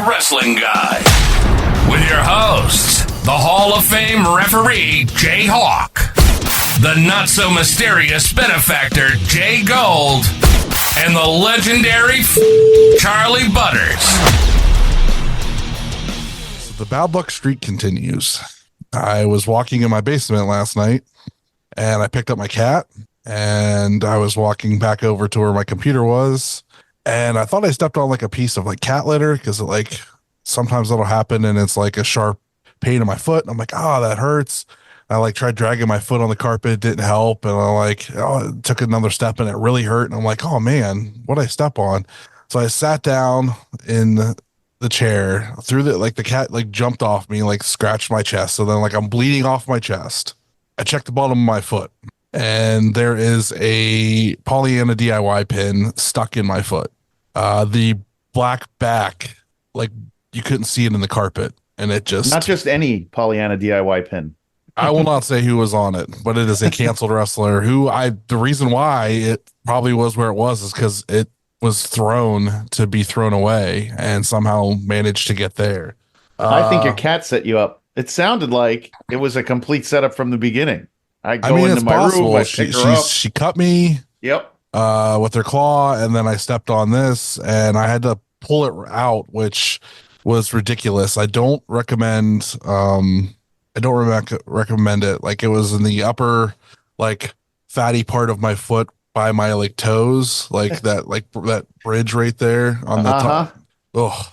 Wrestling Guy. With your hosts, the Hall of Fame referee, JHawk, the not-so-mysterious benefactor, Jgold, and the legendary Charly Butters. So the bad luck streak continues. I was walking in my basement last night, and I picked up my cat, and I was walking back over to where my computer was, and I thought I stepped on like a piece of like cat litter, because like sometimes that'll happen, and it's like a sharp pain in my foot, and I'm like, oh, that hurts. I like tried dragging my foot on the carpet, it didn't help, and I like took another step and it really hurt, and I'm like, oh man, what'd I step on? So I sat down in the chair, threw the cat like jumped off me, like scratched my chest, so then like I'm bleeding off my chest. I checked the bottom of my foot, and there is a Pollyanna DIY pin stuck in my foot. The black back, like you couldn't see it in the carpet, and it just not just any Pollyanna DIY pin. I will not say who was on it, but it is a canceled wrestler who the reason why it probably was where it was is because it was thrown to be thrown away and somehow managed to get there. I think your cat set you up. It sounded like it was a complete setup from the beginning. I go into my room, I pick her up. She cut me. Yep. With her claw, and then I stepped on this, and I had to pull it out, which was ridiculous. I don't recommend. Recommend it. Like it was in the upper, like fatty part of my foot by my like toes, like that bridge right there on the top. Oh,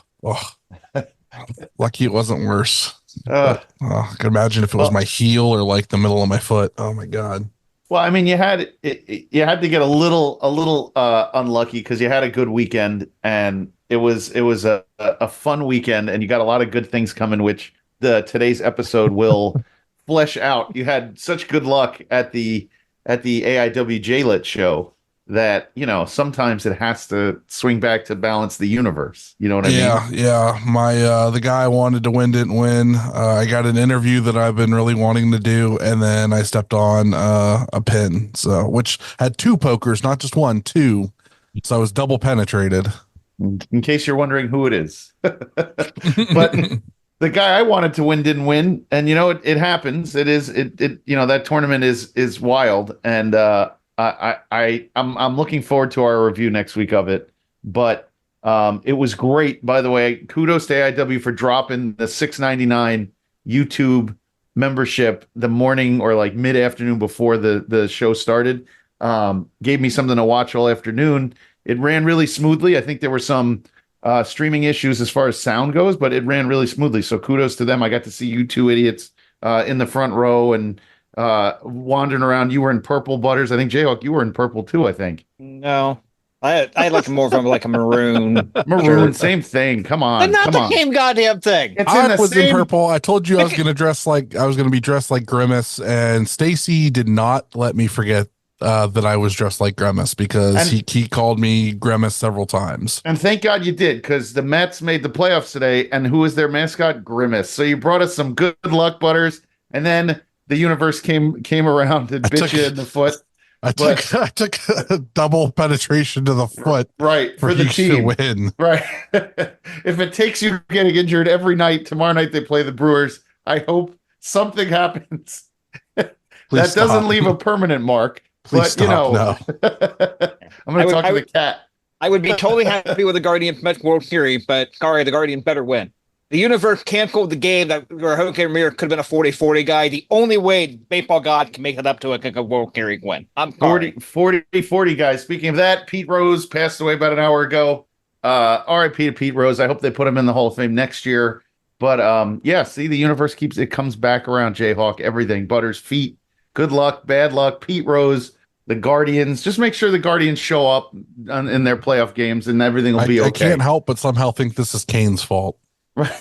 lucky it wasn't worse. I can imagine if it was my heel or like the middle of my foot. Oh my god. Well, I mean, you had to get a little unlucky because you had a good weekend, and it was a fun weekend, and you got a lot of good things coming, which today's episode will flesh out. You had such good luck at the AIW J-Lit show that, you know, sometimes it has to swing back to balance the universe. You know what I mean? Yeah. My the guy I wanted to win didn't win. I got an interview that I've been really wanting to do, and then I stepped on a pin, which had two pokers, not just one, two. So I was double penetrated. In case you're wondering who it is. But the guy I wanted to win didn't win, and you know it happens. It you know, that tournament is wild, and I'm looking forward to our review next week of it. But it was great, by the way. Kudos to AIW for dropping the $6.99 YouTube membership the morning or like mid afternoon before the show started. Gave me something to watch all afternoon. It ran really smoothly. I think there were some streaming issues as far as sound goes, but it ran really smoothly. So kudos to them. I got to see you two idiots in the front row and wandering around. You were in purple, Butters. I think JHawk, you were in purple too, I think. No. I look more from like a maroon. Maroon, same thing. Come on. But not the same goddamn thing. I was in purple. I told you I was going to be dressed like Grimace, and Stacy did not let me forget that I was dressed like Grimace, because he called me Grimace several times. And thank God you did, because the Mets made the playoffs today, and who is their mascot? Grimace. So you brought us some good luck, Butters, and then the universe came around and bit you in the foot. I took a double penetration to the foot, right, for the team to win. Right. If it takes you getting injured every night, tomorrow night they play the Brewers. I hope something happens that doesn't leave a permanent mark. Please but stop. You know, No. I'm going to talk to the cat. I would be totally happy with the Guardians Mets World Series, but sorry, the Guardians better win. The universe canceled the game that where Jose Ramirez could have been a 40-40 guy. The only way baseball God can make it up to a World Series win. I'm sorry. 40 guys. Speaking of that, Pete Rose passed away about an hour ago. RIP to Pete Rose. I hope they put him in the Hall of Fame next year. But yeah, see, the universe comes back around, JHawk, everything. Butters, feet, good luck, bad luck, Pete Rose, the Guardians. Just make sure the Guardians show up in their playoff games and everything will be okay. I can't help but somehow think this is Kane's fault. Right.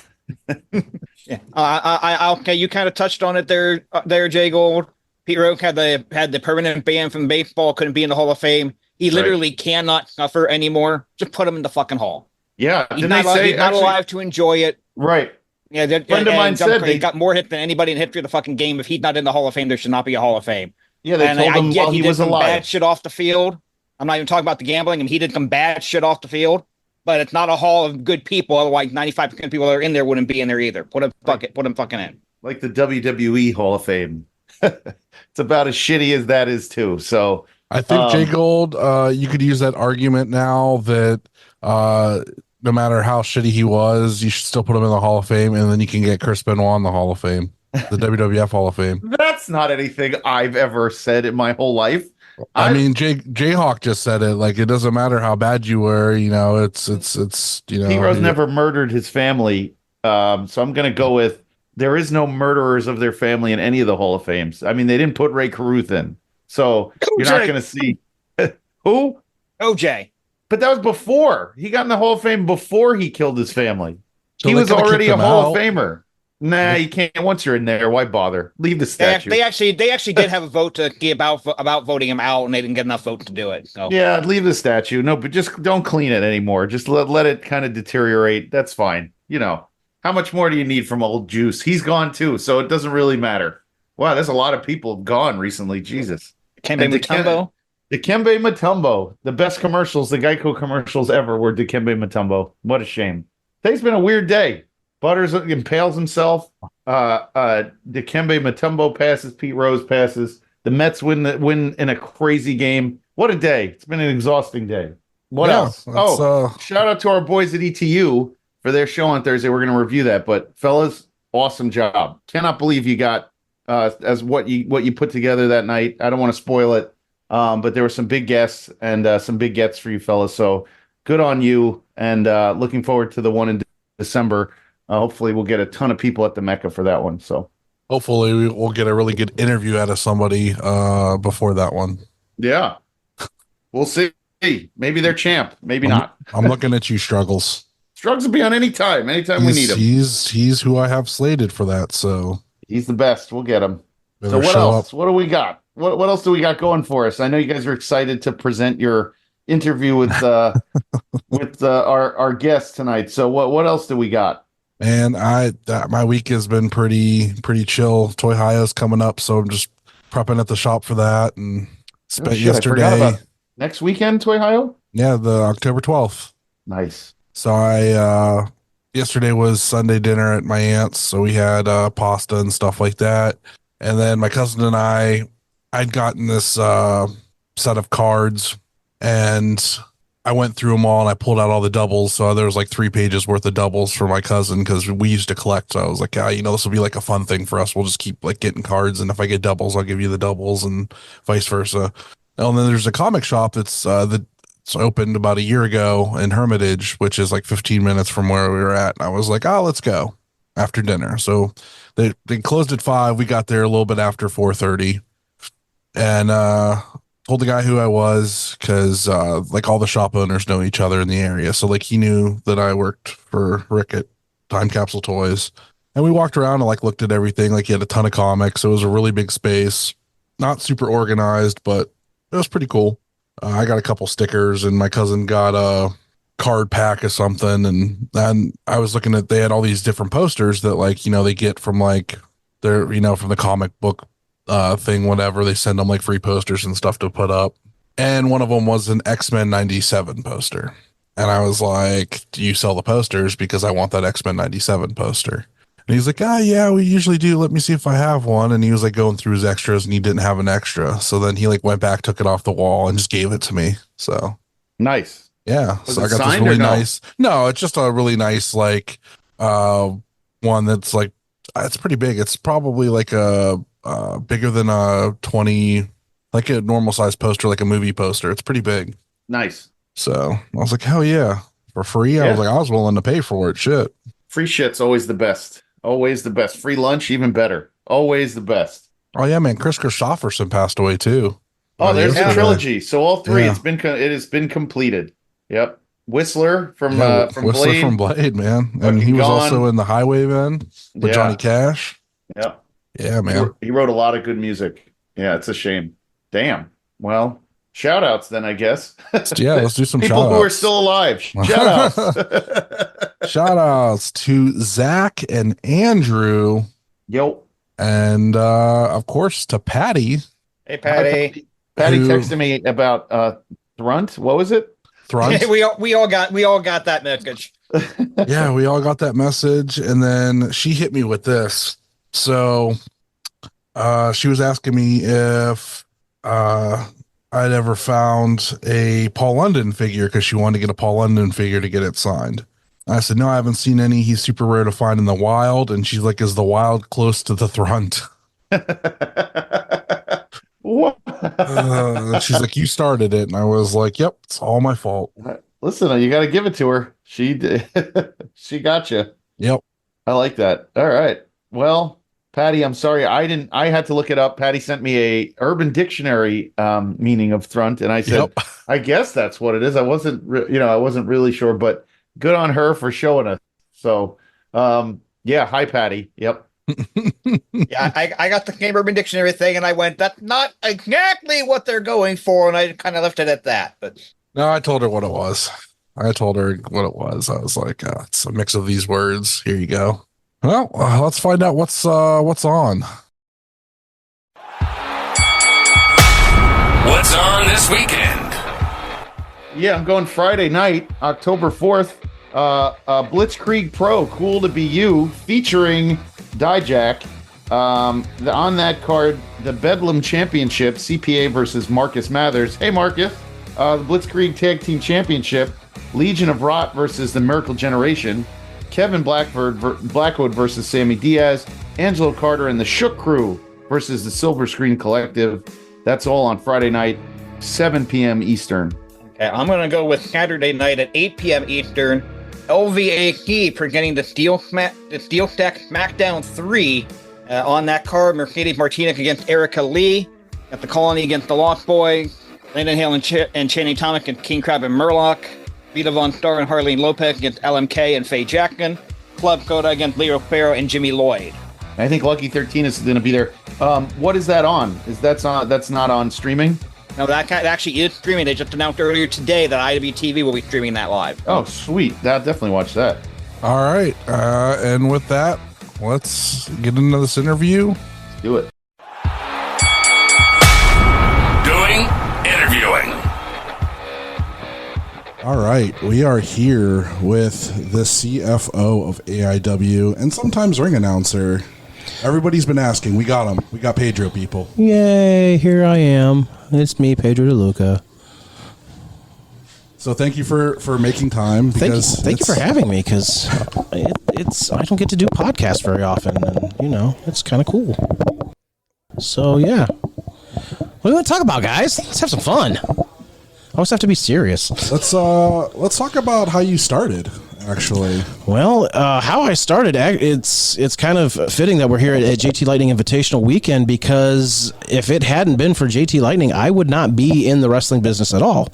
Yeah. Okay, you kind of touched on it there, Jgold. Pete Rose had the permanent ban from baseball, couldn't be in the Hall of Fame. He literally cannot suffer anymore. Just put him in the fucking hall. Yeah, he's not alive to enjoy it. Right. Yeah, a friend of mine said he got more hits than anybody in history of the fucking game. If he's not in the Hall of Fame, there should not be a Hall of Fame. Yeah, they told him while he was alive. Bad shit off the field. I'm not even talking about the gambling. He did some bad shit off the field. but it's not a hall of good people. Otherwise, 95% of people that are in there wouldn't be in there either. Put them fucking in. Like the WWE Hall of Fame. It's about as shitty as that is too. So I think Jgold, you could use that argument now that no matter how shitty he was, you should still put him in the Hall of Fame, and then you can get Chris Benoit in the Hall of Fame, the WWF Hall of Fame. that's not anything I've ever said in my whole life. I mean, JHawk just said it. Like, it doesn't matter how bad you were, you know. It's you know. Heroes never murdered his family, so I'm gonna go with there is no murderers of their family in any of the Hall of Fames. I mean, they didn't put Ray Caruth in, so you're not gonna see who OJ. But that was before he got in the Hall of Fame. Before he killed his family, So he they was coulda already kicked a him Hall out. of Famer. Nah, you can't. Once you're in there, why bother? Leave the statue. They actually did have a vote to be about voting him out, and they didn't get enough votes to do it. So Yeah, leave the statue. No, but just don't clean it anymore. Just let it kind of deteriorate. That's fine. You know, how much more do you need from old Juice? He's gone too, so it doesn't really matter. Wow, there's a lot of people gone recently. Jesus. Dikembe Mutombo. Dikembe Mutombo. The best commercials, the Geico commercials ever were Dikembe Mutombo. What a shame. Today's been a weird day. Butters impales himself. Dikembe Mutombo passes. Pete Rose passes. The Mets win in a crazy game. What a day. It's been an exhausting day. What else? Shout out to our boys at ETU for their show on Thursday. We're going to review that. But fellas, awesome job. Cannot believe you got as what you put together that night. I don't want to spoil it. But there were some big guests and some big gets for you fellas. So good on you. And looking forward to the one in December. Hopefully we'll get a ton of people at the Mecca for that one. So hopefully we'll get a really good interview out of somebody before that one. Yeah. We'll see. Maybe they're champ. Maybe not. I'm looking at you, Struggles. Struggles will be on anytime we need him. He's who I have slated for that. So he's the best. We'll get him. Better So what else? up. What do we got? What else do we got going for us? I know you guys are excited to present your interview with our guest tonight. So what else do we got? And my week has been pretty chill. Toy Hio's coming up, so I'm just prepping at the shop for that. And spent yesterday. Next weekend, Toy Hio? Yeah, the October 12th. Nice. So I yesterday was Sunday dinner at my aunt's, so we had pasta and stuff like that. And then my cousin and I'd gotten this set of cards, and I went through them all and I pulled out all the doubles. So there was like 3 pages worth of doubles for my cousin because we used to collect. So I was like, yeah, this will be like a fun thing for us. We'll just keep like getting cards. And if I get doubles, I'll give you the doubles and vice versa. And then there's a comic shop that's opened about a year ago in Hermitage, which is like 15 minutes from where we were at. And I was like, let's go after dinner. So they closed at 5. We got there a little bit after 4:30 and, told the guy who I was because like all the shop owners know each other in the area. So like he knew that I worked for Rick at Time Capsule Toys. And we walked around and like looked at everything. Like he had a ton of comics. So it was a really big space. Not super organized, but it was pretty cool. I got a couple stickers and my cousin got a card pack or something. And then I was looking at, they had all these different posters that like, they get from like their, from the comic book thing, whatever. They send them like free posters and stuff to put up. And one of them was an X-Men 97 poster. And I was like, do you sell the posters? Because I want that X-Men 97 poster. And he's like, yeah, we usually do. Let me see if I have one. And he was like going through his extras and he didn't have an extra. So then he like went back, took it off the wall and just gave it to me. So nice. Yeah. Was so it I got this signed really or no? nice. No, it's just a really nice, like, one that's like, it's pretty big. It's probably like bigger than a 20, like a normal size poster, like a movie poster. It's pretty big. Nice. So I was like, hell yeah. For free. Yeah. I was like, I was willing to pay for it. Shit. Free shit's always the best. Always the best. Free lunch, even better. Always the best. Oh yeah, man. Chris Christopherson passed away too. Oh, there's the yesterday. trilogy. So all 3, Yeah. it has been completed. Yep. Whistler from Whistler Blade. from Blade, man. And Fucking he was gone. also in the Highwaymen with Yeah. Johnny Cash. Yep. Yeah, man. He wrote a lot of good music. Yeah, it's a shame. Damn. Well, shout outs then, I guess. Yeah, let's do some People shout who are outs. still alive. Shout outs. Shout outs to Zach and Andrew, Yo. and of course to Patty. Hey, Patty. Patty Who- texted me about Thrunt. What was it? Thront. we all got that message. Yeah, we all got that message, and then she hit me with this. So she was asking me if I'd ever found a Paul London figure, because she wanted to get a Paul London figure to get it signed. I said, no, I haven't seen any. He's super rare to find in the wild. And she's like, is the wild close to the Thront? What? She's like, you started it. And I was like, yep, it's all my fault. Listen, you got to give it to her. She did. She got you. Yep. I like that. All right. Well, Patty, I'm sorry. I had to look it up. Patty sent me a Urban Dictionary meaning of Thront. And I said, Yep. I guess that's what it is. I wasn't really sure, but good on her for showing us. So, yeah. Hi, Patty. Yep. Yeah, I got the Game Urban Dictionary thing, and I went, that's not exactly what they're going for, and I kind of left it at that. But No, I told her what it was. I was like, it's a mix of these words. Here you go. Well, let's find out what's on. What's on this weekend? Yeah, I'm going Friday night, October 4th. Blitzkrieg Pro, Cool to Be You, featuring Dijak. On that card, the Bedlam Championship, CPA versus Marcus Mathers. Hey, Marcus. The Blitzkrieg Tag Team Championship, Legion of Rot versus the Miracle Generation. Kevin Blackwood versus Sammy Diaz. Angelo Carter and the Shook Crew versus the Silver Screen Collective. That's all on Friday night, 7 p.m. Eastern. okay, I'm going to go with Saturday night at 8 p.m. Eastern. LVAP presenting the Steel Stack SmackDown 3. On that card, Mercedes Martinez against Erica Lee. Got the Colony against the Lost Boys. Landon Hale and Channing Tomic and King Crab and Murloc. Vita Von Starr and Harleen Lopez against LMK and Faye Jackson. Club Coda against Leo Farrow and Jimmy Lloyd. I think Lucky 13 is going to be there. What is that on? That's not on streaming? No, that actually is streaming. They just announced earlier today that IWTV will be streaming that live. Oh, sweet. I'll definitely watch that. All right. And with that, let's get into this interview. Let's do it. Doing interviewing. All right. We are here with the CFO of AIW and sometimes ring announcer. Everybody's been asking. We got him. We got Pedro, people. Yay, here I am. It's me, Pedro DeLuca. So thank you for making time. Thank you for having me, because it's I don't get to do podcasts very often, and it's kind of cool. So yeah, what do you want to talk about, guys? Let's have some fun. I always have to be serious. Let's talk about how you started. Actually, well, how I started, it's kind of fitting that we're here at JT Lightning Invitational Weekend, because if it hadn't been for JT Lightning, I would not be in the wrestling business at all,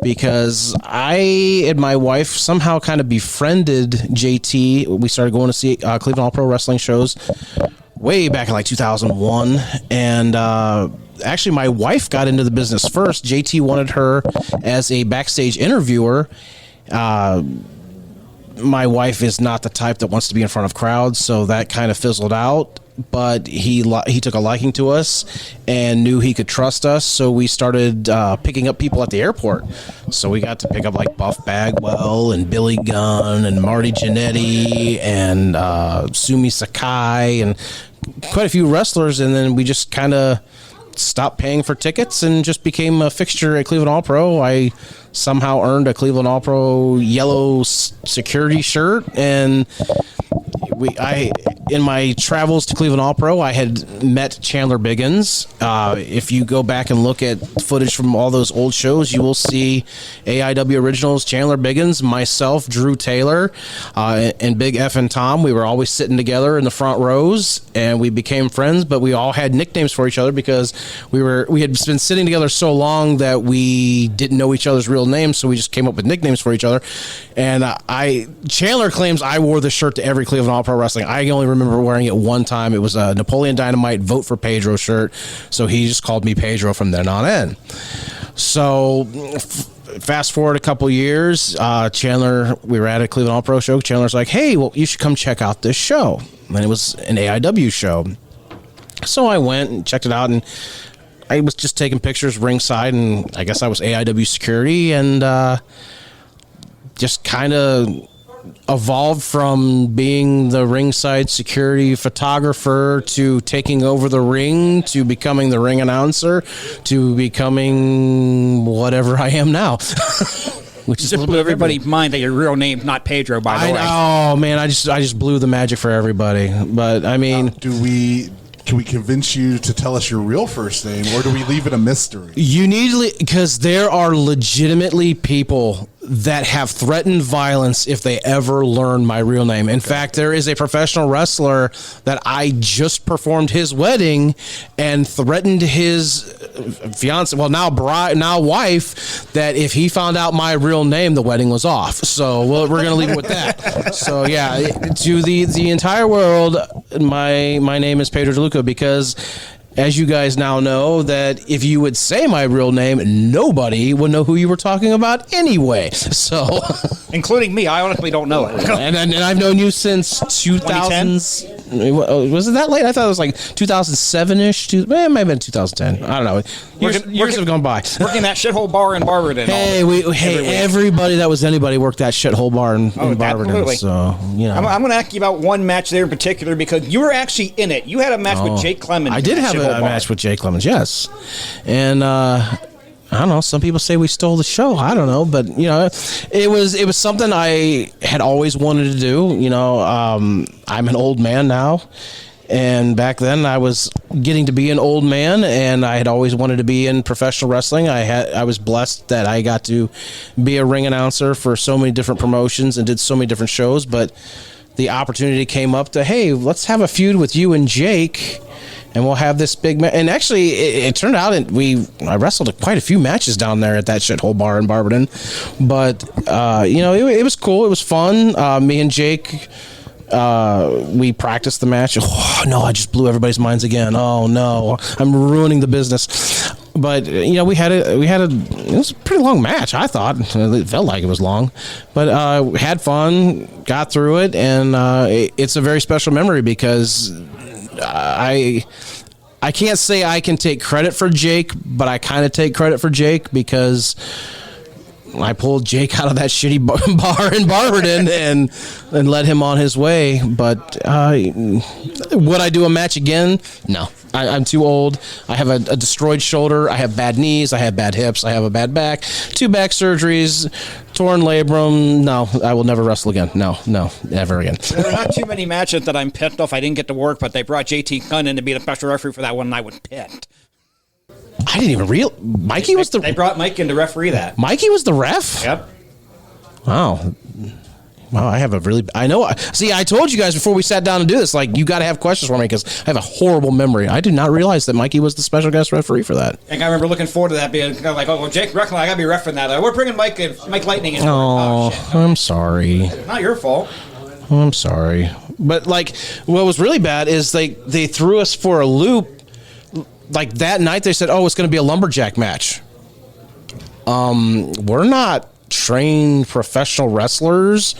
because I and my wife somehow kind of befriended JT. We started going to see Cleveland All Pro Wrestling shows way back in like 2001, and actually my wife got into the business first. JT wanted her as a backstage interviewer. My wife is not the type that wants to be in front of crowds, so that kind of fizzled out. But he took a liking to us and knew he could trust us, so we started picking up people at the airport. So we got to pick up like Buff Bagwell and Billy Gunn and Marty Jannetty and Sumi Sakai and quite a few wrestlers, and then we just kind of stopped paying for tickets and just became a fixture at Cleveland All Pro. I somehow earned a Cleveland All Pro yellow security shirt, and in my travels to Cleveland All Pro, I had met Chandler Biggins. If you go back and look at footage from all those old shows, you will see AIW Originals, Chandler Biggins, myself, Drew Taylor, and Big F and Tom. We were always sitting together in the front rows, and we became friends, but we all had nicknames for each other because we had been sitting together so long that we didn't know each other's real names, so we just came up with nicknames for each other. And Chandler claims I wore the shirt to every Cleveland All Pro Wrestling. I only remember wearing it one time. It was a Napoleon Dynamite Vote for Pedro shirt, so he just called me Pedro from then on in. So fast forward a couple years, Chandler, we were at a Cleveland All Pro show. Chandler's like, hey, well, you should come check out this show. And it was an AIW show. So I went and checked it out, and I was just taking pictures ringside, and I guess I was AIW security, and just kind of evolved from being the ringside security photographer to taking over the ring to becoming the ring announcer to becoming whatever I am now. Which is just blew everybody's mind that your real name's not Pedro, by the way. Oh man, I just blew the magic for everybody. But I mean, can we convince you to tell us your real first name, or do we leave it a mystery? you need to, because there are legitimately people that have threatened violence if they ever learn my real name. In fact, there is a professional wrestler that I just performed his wedding and threatened his fiance, well now bride, now wife, that if he found out my real name, the wedding was off. So we're going to leave it with that. So yeah, to the entire world, my name is Pedro DeLuca, because as you guys now know, that if you would say my real name, nobody would know who you were talking about anyway. So, Including me. I honestly don't know it. and I've known you since 2000s. Was it that late? I thought it was like 2007-ish. It might have been 2010. I don't know. Years have gone by. Working that shithole bar in Barberton. Everybody that was anybody worked that shithole bar in Barberton. Absolutely. So, you know. I'm going to ask you about one match there in particular, because you were actually in it. You had a match with Jake Clemens. I did have a match with Jake Clemens, yes. And I don't know, some people say we stole the show. I don't know, but you know, it was something I had always wanted to do. You know, I'm an old man now, and back then I was getting to be an old man, and I had always wanted to be in professional wrestling. I was blessed that I got to be a ring announcer for so many different promotions and did so many different shows, but the opportunity came up to, hey, let's have a feud with you and Jake, and we'll have this big match. And actually, it turned out I wrestled quite a few matches down there at that shithole bar in Barberton. But, you know, it was cool. It was fun. Me and Jake, we practiced the match. Oh, no, I just blew everybody's minds again. Oh, no, I'm ruining the business. But, you know, it was a pretty long match, I thought. It felt like it was long. But we had fun, got through it, and it's a very special memory because I can't say I can take credit for Jake, but I kind of take credit for Jake because I pulled Jake out of that shitty bar in Barberton and led him on his way. But would I do a match again? No. I'm too old. I have a destroyed shoulder. I have bad knees. I have bad hips. I have a bad back. 2 back surgeries. Torn labrum. No, I will never wrestle again. No, never again. There are not too many matches that I'm pissed off I didn't get to work, but they brought JT Gunn in to be the special referee for that one, and I was pissed. I didn't even Mikey was the... They brought Mike in to referee that. Mikey was the ref? Yep. Wow. Wow, I know. See, I told you guys before we sat down to do this, like, you got to have questions for me because I have a horrible memory. I did not realize that Mikey was the special guest referee for that. And I remember looking forward to that being kind of like, oh, well, Jake Reckland, I got to be refereeing that. We're bringing Mike Lightning in. Oh, shit. I'm sorry. Not your fault. I'm sorry. But, like, what was really bad is they threw us for a loop. Like, that night they said, oh, it's going to be a lumberjack match. We're not trained professional wrestlers.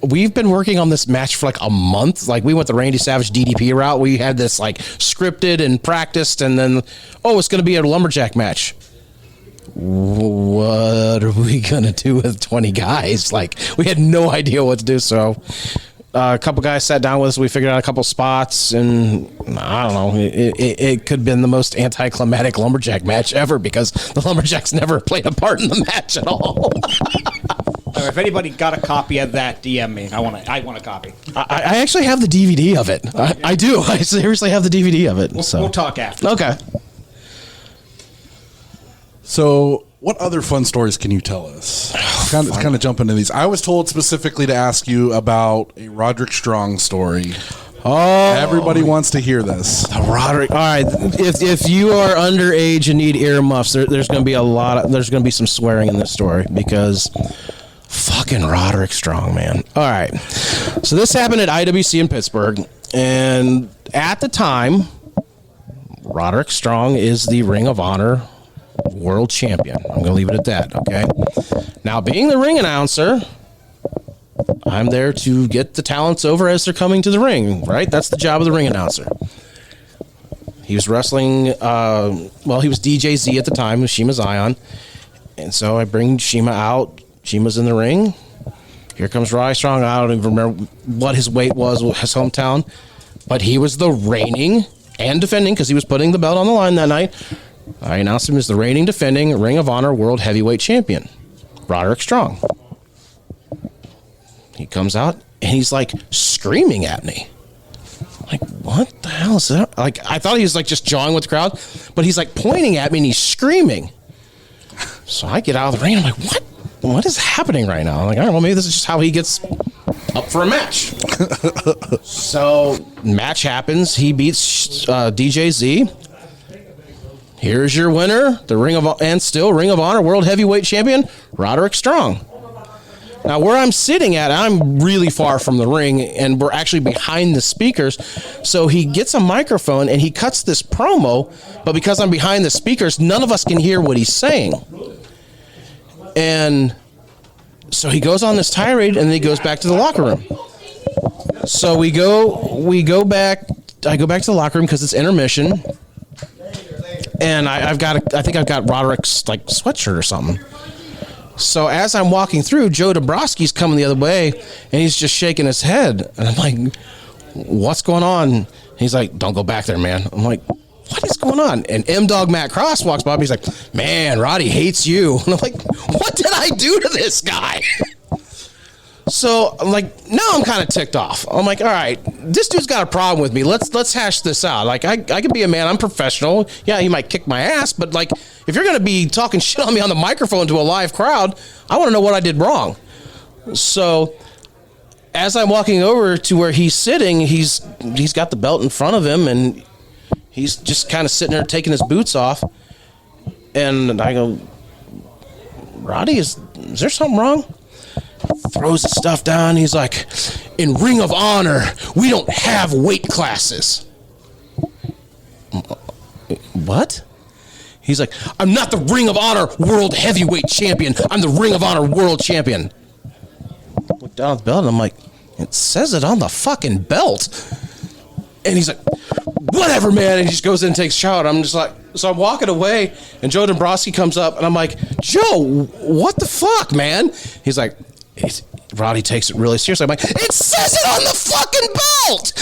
We've been working on this match for like a month. Like, we went the Randy Savage DDP route. We had this like scripted and practiced, and then, oh, it's going to be a lumberjack match. What are we going to do with 20 guys? Like, we had no idea what to do. So a couple guys sat down with us. We figured out a couple spots, and I don't know. It could have been the most anticlimactic lumberjack match ever because the lumberjacks never played a part in the match at all. If anybody got a copy of that, DM me. I want a copy. I actually have the DVD of it. I do. I seriously have the DVD of it. We'll talk after. Okay. So, what other fun stories can you tell us? Let's kind of jump into these. I was told specifically to ask you about a Roderick Strong story. Oh, everybody wants to hear this. Roderick. All right, if you are underage and need earmuffs, there's going to be there's going to be some swearing in this story because fucking Roderick Strong, man. All right, so this happened at IWC in Pittsburgh, and at the time, Roderick Strong is the Ring of Honor world champion. I'm going to leave it at that, okay? Now, being the ring announcer, I'm there to get the talents over as they're coming to the ring, right? That's the job of the ring announcer. He was wrestling, he was DJZ at the time with Shima Zion. And so I bring Shima out. Shima's in the ring. Here comes Roderick Strong. I don't even remember what his weight was, his hometown. But he was the reigning and defending, because he was putting the belt on the line that night. I announced him as the reigning, defending Ring of Honor World Heavyweight Champion, Roderick Strong. He comes out, and he's like screaming at me. Like, what the hell is that? Like, I thought he was like just jawing with the crowd, but he's like pointing at me and he's screaming. So I get out of the ring and I'm like, what? What is happening right now? I'm like, all right, well, maybe this is just how he gets up for a match. So match happens. He beats DJZ. Here's your winner, the Ring of Honor World Heavyweight Champion, Roderick Strong. Now, where I'm sitting at, I'm really far from the ring, and we're actually behind the speakers. So he gets a microphone, and he cuts this promo, but because I'm behind the speakers, none of us can hear what he's saying. And so he goes on this tirade, and then he goes back to the locker room. So we go back. I go back to the locker room because it's intermission, and I think I've got Roderick's like sweatshirt or something. So as I'm walking through, Joe Dabrowski's coming the other way, and he's just shaking his head. And I'm like, what's going on? He's like, don't go back there, man. I'm like, what is going on? And M-Dog Matt Cross walks by. He's like, man, Roddy hates you. And I'm like, what did I do to this guy? So I'm like, now I'm kind of ticked off. I'm like, all right, this dude's got a problem with me. Let's hash this out. Like, I can be a man. I'm professional. Yeah, he might kick my ass, but like, if you're going to be talking shit on me on the microphone to a live crowd, I want to know what I did wrong. So as I'm walking over to where he's sitting, he's got the belt in front of him, and he's just kind of sitting there taking his boots off. And I go, Roddy, is there something wrong? Throws the stuff down. He's like, in Ring of Honor, we don't have weight classes. What? He's like, I'm not the Ring of Honor World Heavyweight Champion. I'm the Ring of Honor World Champion. Look down at the belt, and I'm like, it says it on the fucking belt. And he's like, whatever, man. And he just goes in and takes a shower. I'm just like, so I'm walking away, and Joe Dombrowski comes up, and I'm like, Joe, what the fuck, man? He's like, Roddy takes it really seriously. I'm like, it says it on the fucking belt.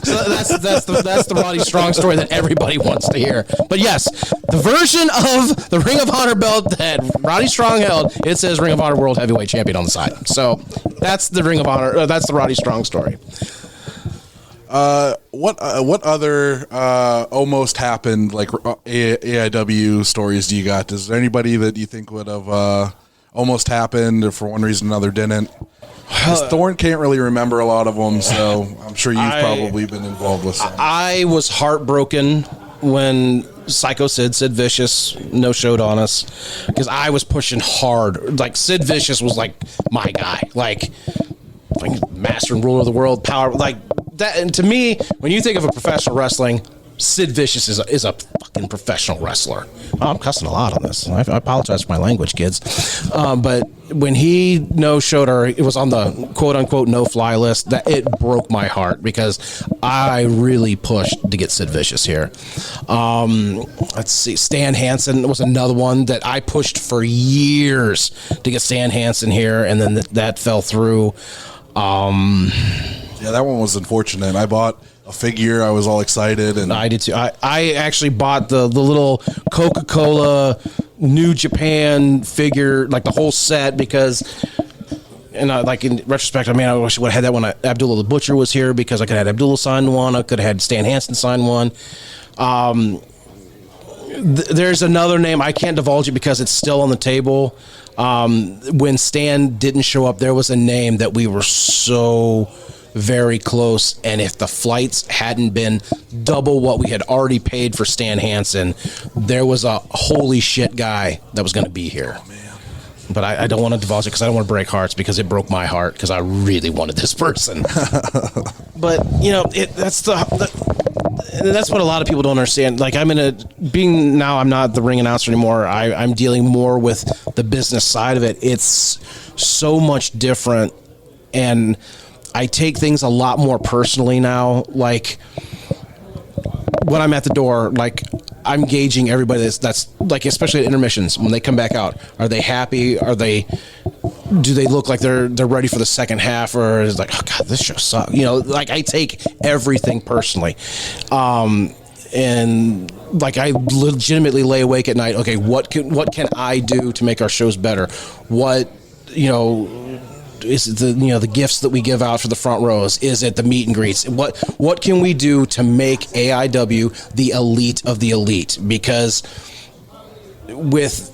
So that's the Roddy Strong story that everybody wants to hear. But yes, the version of the Ring of Honor belt that Roddy Strong held, it says Ring of Honor World Heavyweight Champion on the side. So that's the Ring of Honor. That's the Roddy Strong story. What other almost happened like AIW stories do you got? Is there anybody that you think would have almost happened, or for one reason or another didn't? Thorne can't really remember a lot of them, so I'm sure you've probably been involved with some. I was heartbroken when Psycho Sid Vicious no-showed on us, because I was pushing hard. Like, Sid Vicious was like my guy, like master and ruler of the world, power, like that. And to me, when you think of a professional wrestling, Sid Vicious is a fucking professional wrestler. Oh, I'm cussing a lot on this. I apologize for my language, kids. But when he no-showed her, it was on the quote-unquote no-fly list, that it broke my heart, because I really pushed to get Sid Vicious here. Let's see. Stan Hansen was another one that I pushed for years to get Stan Hansen here, and then that fell through. Yeah, that one was unfortunate. I bought a figure. I was all excited, and I did too. I actually bought the little Coca-Cola New Japan figure, like the whole set, because, and like in retrospect, I mean, I wish I would have had that when Abdullah the Butcher was here, because I could have had Abdullah sign one. I could have had Stan Hansen sign one. There's another name. I can't divulge it because it's still on the table. When Stan didn't show up, there was a name that we were so very close, and if the flights hadn't been double what we had already paid for Stan Hansen, there was a holy shit guy that was going to be here. Oh, man. But I don't want to divulge it because I don't want to break hearts, because it broke my heart, because I really wanted this person. But you know, that's what a lot of people don't understand. Like, I'm not the ring announcer anymore. I'm dealing more with the business side of it. It's so much different, and I take things a lot more personally now. Like, when I'm at the door, like I'm gauging everybody that's like, especially at intermissions when they come back out. Are they happy? Do they look like they're ready for the second half, or is it like, oh god, this show sucks? You know, like I take everything personally, and like I legitimately lay awake at night. Okay, what can I do to make our shows better? What, you know, is it the gifts that we give out for the front rows? Is it the meet and greets? What can we do to make AIW the elite of the elite? Because with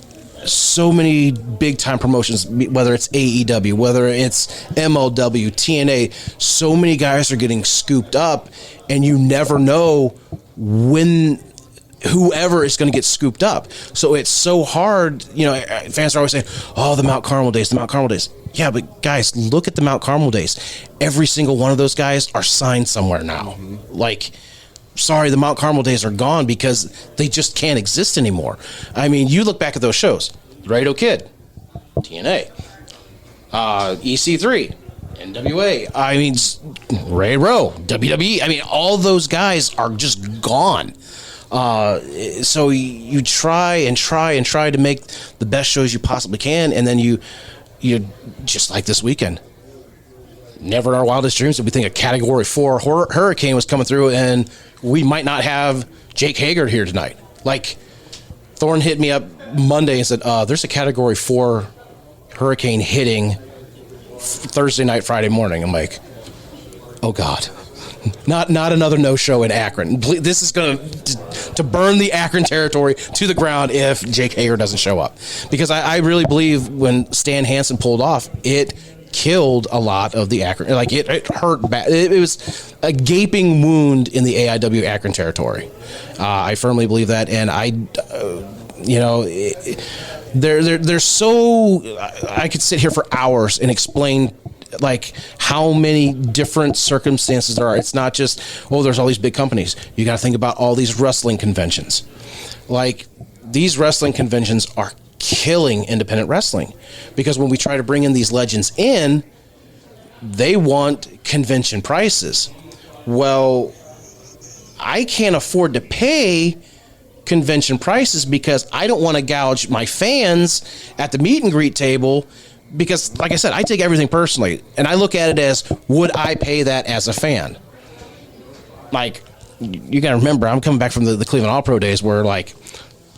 so many big time promotions, whether it's AEW, whether it's MLW, TNA, so many guys are getting scooped up, and you never know when whoever is going to get scooped up. So it's so hard. You know, fans are always saying, oh, the Mount Carmel days, the Mount Carmel days. Yeah, but guys, look at the Mount Carmel days. Every single one of those guys are signed somewhere now. Mm-hmm. Like, sorry, the Mount Carmel days are gone because they just can't exist anymore. I mean, you look back at those shows. Radio Kid, TNA, EC3, NWA, I mean, Ray Rowe, WWE. I mean, all those guys are just gone. So you try to make the best shows you possibly can, and then you just like this weekend. Never in our wildest dreams did we think a Category 4 hurricane was coming through, and we might not have Jake Hager here tonight. Like, Thorne hit me up Monday and said, there's a Category 4 hurricane hitting Thursday night, Friday morning. I'm like, oh God. Not another no-show in Akron. This is going to burn the Akron territory to the ground if Jake Hager doesn't show up. Because I really believe when Stan Hansen pulled off, it killed a lot of the Akron. Like, it hurt bad. It was a gaping wound in the AIW Akron territory. I firmly believe that. And there's so... I could sit here for hours and explain like how many different circumstances there are. It's not just, there's all these big companies. You got to think about all these wrestling conventions. Like, these wrestling conventions are killing independent wrestling, because when we try to bring in these legends in, they want convention prices. Well, I can't afford to pay convention prices because I don't want to gouge my fans at the meet and greet table. Because, like I said, I take everything personally, and I look at it as, would I pay that as a fan? Like, you got to remember, I'm coming back from the Cleveland All Pro days where, like,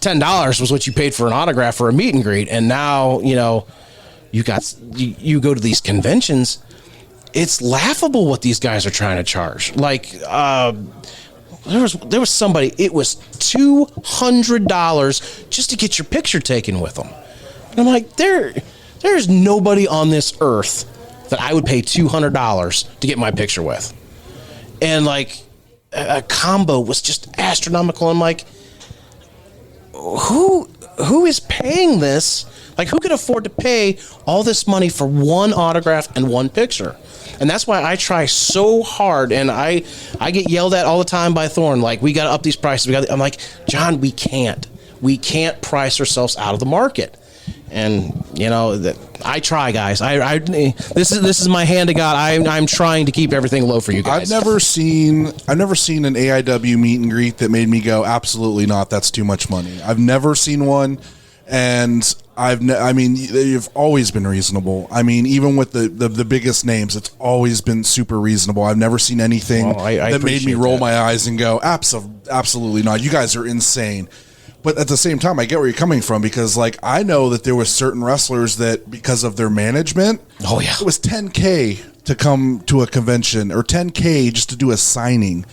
$10 was what you paid for an autograph for a meet and greet, and now, you know, you go to these conventions, it's laughable what these guys are trying to charge. Like, there was somebody, it was $200 just to get your picture taken with them. And I'm like, There's nobody on this earth that I would pay $200 to get my picture with. And like a combo was just astronomical. I'm like, who is paying this? Like, who could afford to pay all this money for one autograph and one picture? And that's why I try so hard, and I get yelled at all the time by Thorne, like, we got to up these prices. I'm like, John, we can't price ourselves out of the market. And you know that I try, guys. This is my hand to God. I'm trying to keep everything low for you guys. I've never seen an AIW meet and greet that made me go, absolutely not. That's too much money. I've never seen one, and I mean, they've always been reasonable. I mean, even with the biggest names, it's always been super reasonable. I've never seen anything that made me roll my eyes and go, absolutely not. You guys are insane. But at the same time, I get where you're coming from, because, like, I know that there was certain wrestlers that, because of their management, it was $10K to come to a convention, or $10K just to do a signing,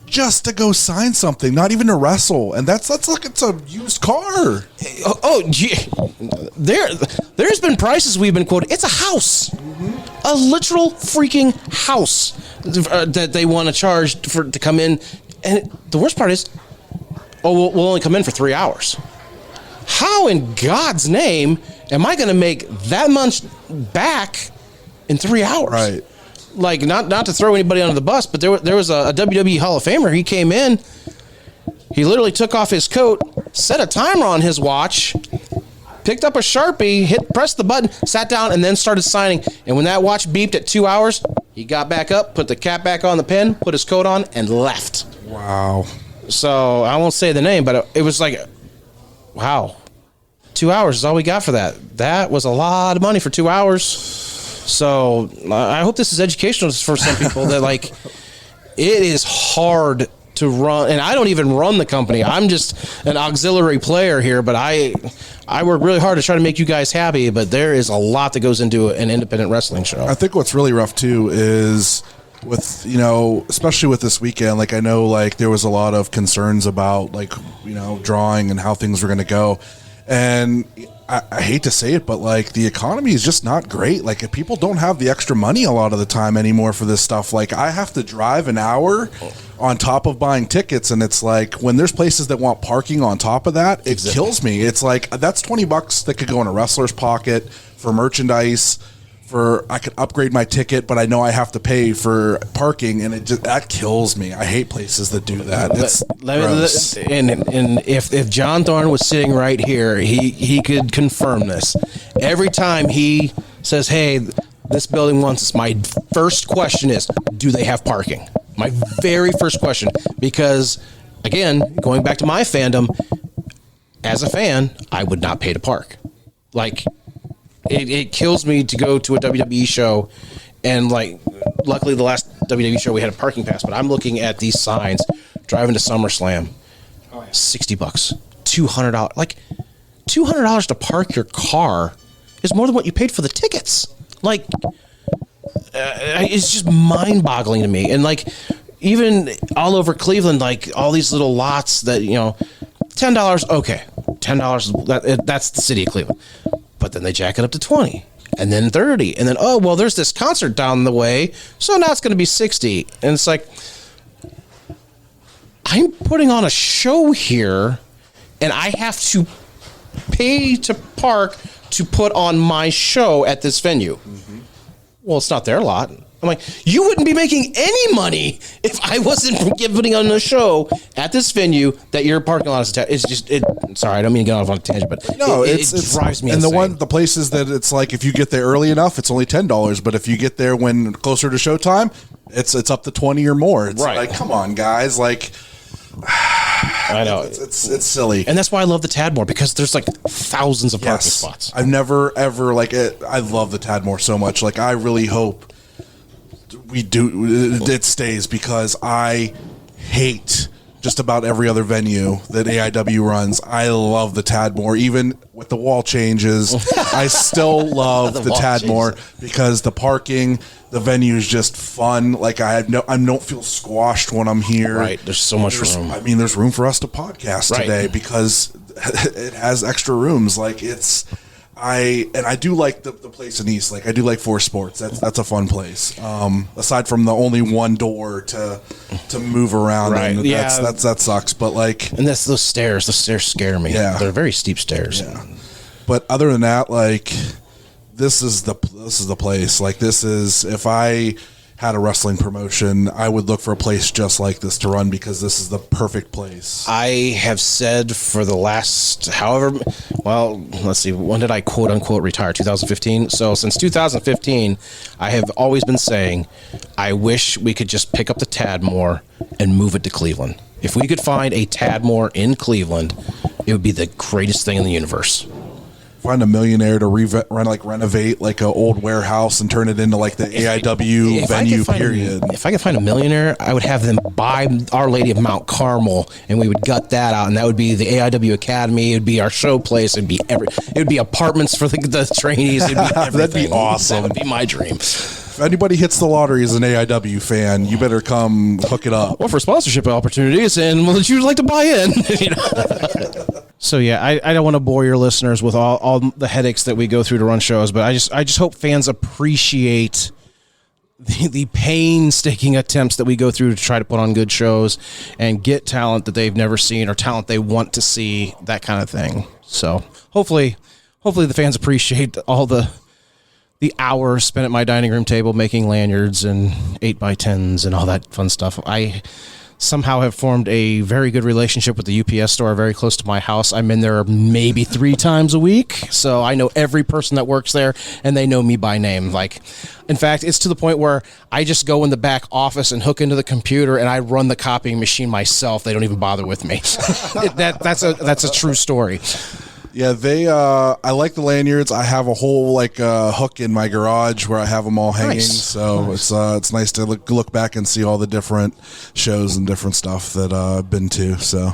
just to go sign something, not even to wrestle, and that's like it's a used car. There's been prices we've been quoted. It's a house, a literal freaking house that they want to charge to come in, and the worst part is, we'll only come in for 3 hours. How in God's name am I going to make that much back in 3 hours? Right. Like, not to throw anybody under the bus, but there was a WWE Hall of Famer. He came in, he literally took off his coat, set a timer on his watch, picked up a Sharpie, pressed the button, sat down, and then started signing. And when that watch beeped at 2 hours, he got back up, put the cap back on the pen, put his coat on, and left. Wow. So I won't say the name, but it was like, wow, 2 hours is all we got for that. That was a lot of money for 2 hours. So I hope this is educational for some people that like, it is hard to run, and I don't even run the company. I'm just an auxiliary player here, but I work really hard to try to make you guys happy, but there is a lot that goes into an independent wrestling show. I think what's really rough too is with, especially with this weekend, like I know like there was a lot of concerns about like, drawing and how things were going to go. And I hate to say it, but like the economy is just not great. Like if people don't have the extra money a lot of the time anymore for this stuff. Like I have to drive an hour on top of buying tickets, and it's like when there's places that want parking on top of that, it kills me. It's like that's $20 that could go in a wrestler's pocket for merchandise. I could upgrade my ticket, but I know I have to pay for parking, and that kills me. I hate places that do that. It's gross. And if John Thorne was sitting right here, he could confirm this. Every time he says, "Hey, this building wants us," my first question is, "Do they have parking?" My very first question, because again, going back to my fandom, as a fan, I would not pay to park. Like. It kills me to go to a WWE show, and like, luckily the last WWE show we had a parking pass, but I'm looking at these signs driving to SummerSlam, $60, $200, like $200 to park your car is more than what you paid for the tickets. Like, it's just mind-boggling to me. And like, even all over Cleveland, like all these little lots that $10, okay, $10 that's the city of Cleveland. But then they jack it up to 20 and then 30 and then, oh, well, there's this concert down the way, so now it's going to be 60. And it's like, I'm putting on a show here and I have to pay to park to put on my show at this venue. Mm-hmm. Well, it's not their lot. I'm like, you wouldn't be making any money if I wasn't putting on a show at this venue that your parking lot is attached. It's just, sorry, I don't mean to get off on a tangent, but no, it drives me insane. And the places that it's like, if you get there early enough, it's only $10. But if you get there when closer to showtime, it's up to 20 or more. It's like, come on, guys. Like, I know it's silly. And that's why I love the Tadmore, because there's like thousands of parking spots. I've never, ever like it. I love the Tadmore so much. Like, I really hope it stays, because I hate just about every other venue that AIW runs. I love the Tadmore, even with the wall changes. I still love the Tadmore because the parking, the venue is just fun. Like I don't feel squashed when I'm here. Right, there's so much room. I mean, there's room for us to podcast today because it has extra rooms. Like I do like the place in East. Like I do like Force Sports. That's a fun place. Aside from the only one door to move around, right? And that sucks. But like, and that's those stairs. The stairs scare me. Yeah, they're very steep stairs. Yeah. But other than that, like this is the place. Like this is, if I had a wrestling promotion, I would look for a place just like this to run, because this is the perfect place. I have said for the last, let's see, when did I quote unquote retire? 2015. So since 2015, I have always been saying, I wish we could just pick up the Tadmore and move it to Cleveland. If we could find a Tadmore in Cleveland, it would be the greatest thing in the universe. Find a millionaire to renovate like an old warehouse and turn it into like the AIW venue, period. If I could find a millionaire, I would have them buy Our Lady of Mount Carmel, and we would gut that out, and that would be the AIW Academy. It would be our show place. It would be apartments for the trainees. It'd be everything. That'd be awesome. That would be my dream. If anybody hits the lottery as an AIW fan, you better come hook it up. Or for sponsorship opportunities, and would you like to buy in? So yeah, I don't want to bore your listeners with all the headaches that we go through to run shows, but I just hope fans appreciate the painstaking attempts that we go through to try to put on good shows and get talent that they've never seen or talent they want to see, that kind of thing. So hopefully the fans appreciate all the hours spent at my dining room table making lanyards and 8x10s and all that fun stuff. somehow have formed a very good relationship with the UPS store very close to my house. I'm in there maybe 3 times a week, so I know every person that works there, and they know me by name. Like, in fact, it's to the point where I just go in the back office and hook into the computer, and I run the copying machine myself. They don't even bother with me. That's a true story. Yeah, I like the lanyards. I have a whole hook in my garage where I have them all hanging. Nice. So it's nice to look back and see all the different shows and different stuff that I've been to. So.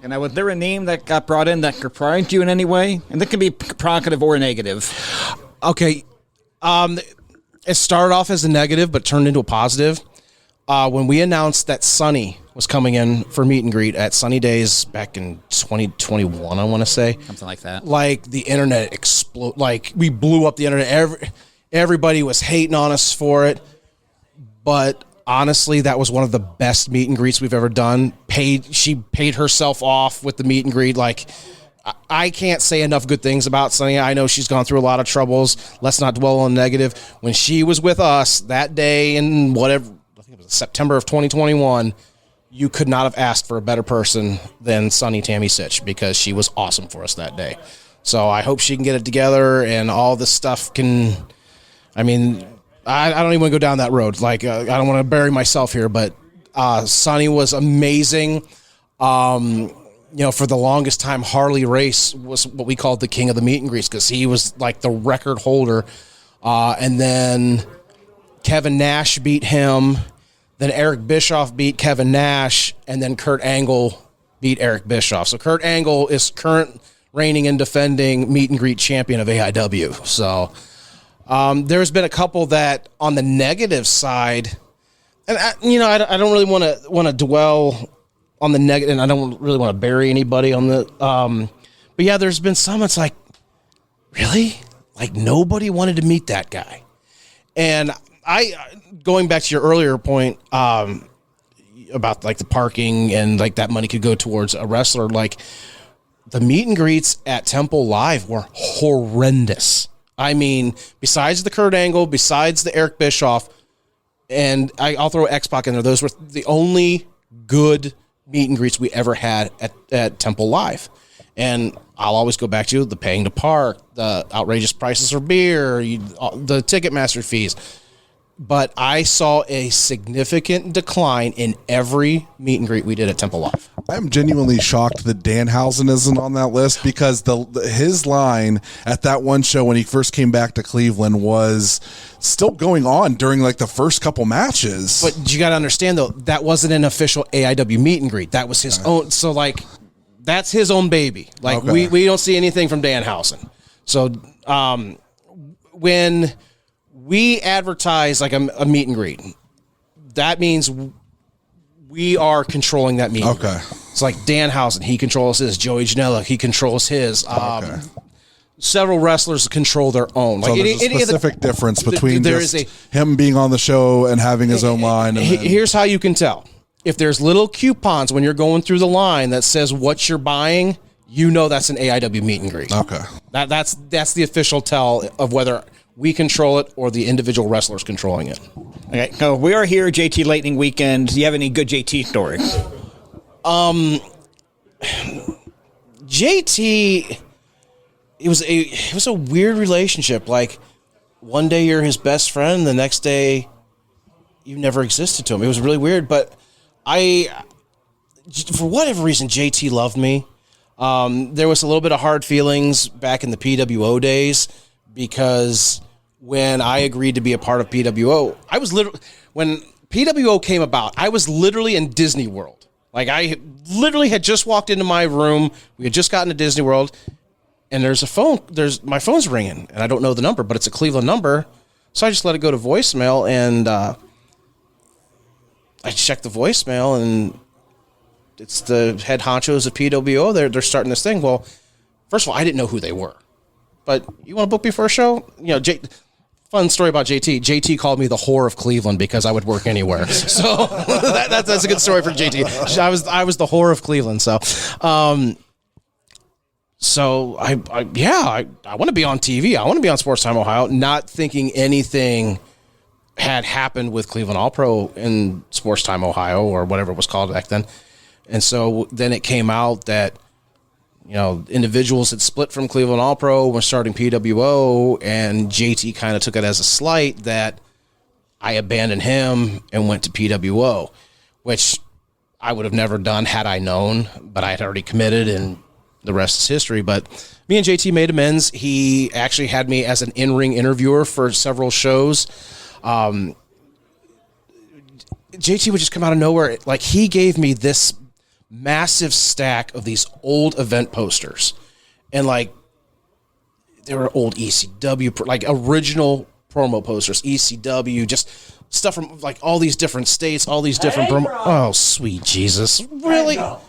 And was there a name that got brought in that surprised you in any way? And that can be provocative or negative. Okay, it started off as a negative, but turned into a positive. When we announced that Sunny was coming in for meet and greet at Sunny Days back in 2021, I want to say. Something like that. Like, the internet exploded. Like, we blew up the internet. Everybody was hating on us for it. But honestly, that was one of the best meet and greets we've ever done. She paid herself off with the meet and greet. Like, I can't say enough good things about Sunny. I know she's gone through a lot of troubles. Let's not dwell on negative. When she was with us that day in whatever, I think it was September of 2021, you could not have asked for a better person than Sunny Tammy Sitch, because she was awesome for us that day. So I hope she can get it together and all this stuff can, I mean, I don't even want to go down that road. Like, I don't want to bury myself here, but Sunny was amazing. For the longest time, Harley Race was what we called the king of the meet and greets, because he was like the record holder. And then Kevin Nash beat him. Then Eric Bischoff beat Kevin Nash, and then Kurt Angle beat Eric Bischoff. So Kurt Angle is current reigning and defending meet and greet champion of AIW. So there's been a couple that on the negative side, and I don't really want to dwell on the negative, and I don't really want to bury anybody on the. But yeah, there's been some. It's like, really, like nobody wanted to meet that guy, and going back to your earlier point about like the parking and like that money could go towards a wrestler, like the meet and greets at Temple Live were horrendous. I mean, besides the Kurt Angle, besides the Eric Bischoff, and I'll throw X-Pac in there, those were the only good meet and greets we ever had at Temple Live. And I'll always go back to the paying to park, the outrageous prices for beer, the Ticketmaster fees. But I saw a significant decline in every meet and greet we did at Temple Live. I'm genuinely shocked that Danhausen isn't on that list, because his line at that one show when he first came back to Cleveland was still going on during like the first couple matches. But you got to understand, though, that wasn't an official AIW meet and greet. That was his own. So, like, that's his own baby. Like, we don't see anything from Danhausen. So, when we advertise like a meet and greet, that means we are controlling that meet. Okay. It's like Danhausen, he controls his. Joey Janela, he controls his. Several wrestlers control their own. Like, so there's a specific difference between him being on the show and having his own line. And here's how you can tell. If there's little coupons when you're going through the line that says what you're buying, you know that's an AIW meet and greet. Okay. That's the official tell of whether we control it or the individual wrestlers controlling it. Okay, so we are here, JT Lightning Weekend. Do you have any good JT stories? JT, it was a weird relationship. Like, one day you're his best friend, the next day you never existed to him. It was really weird, but for whatever reason, JT loved me. There was a little bit of hard feelings back in the PWO days, because when I agreed to be a part of PWO, when PWO came about, I was literally in Disney World. Like, I literally had just walked into my room. We had just gotten to Disney World, and my phone's ringing, and I don't know the number, but it's a Cleveland number. So I just let it go to voicemail, and I checked the voicemail, and it's the head honchos of PWO. They're starting this thing. Well, first of all, I didn't know who they were. But you want to book me for a show? Fun story about JT. JT called me the whore of Cleveland because I would work anywhere. So that's a good story for JT. I was the whore of Cleveland. So, I want to be on TV. I want to be on Sports Time Ohio. Not thinking anything had happened with Cleveland All Pro and Sports Time Ohio or whatever it was called back then. And so then it came out that, individuals had split from Cleveland All Pro, were starting PWO, and JT kind of took it as a slight that I abandoned him and went to PWO, which I would have never done had I known, but I had already committed and the rest is history. But me and JT made amends. He actually had me as an in-ring interviewer for several shows. JT would just come out of nowhere. Like, he gave me this massive stack of these old event posters, and like they were old ECW, like original promo posters, ECW, just stuff from like all these different states, all these different promo. Oh, sweet Jesus, really? Oh,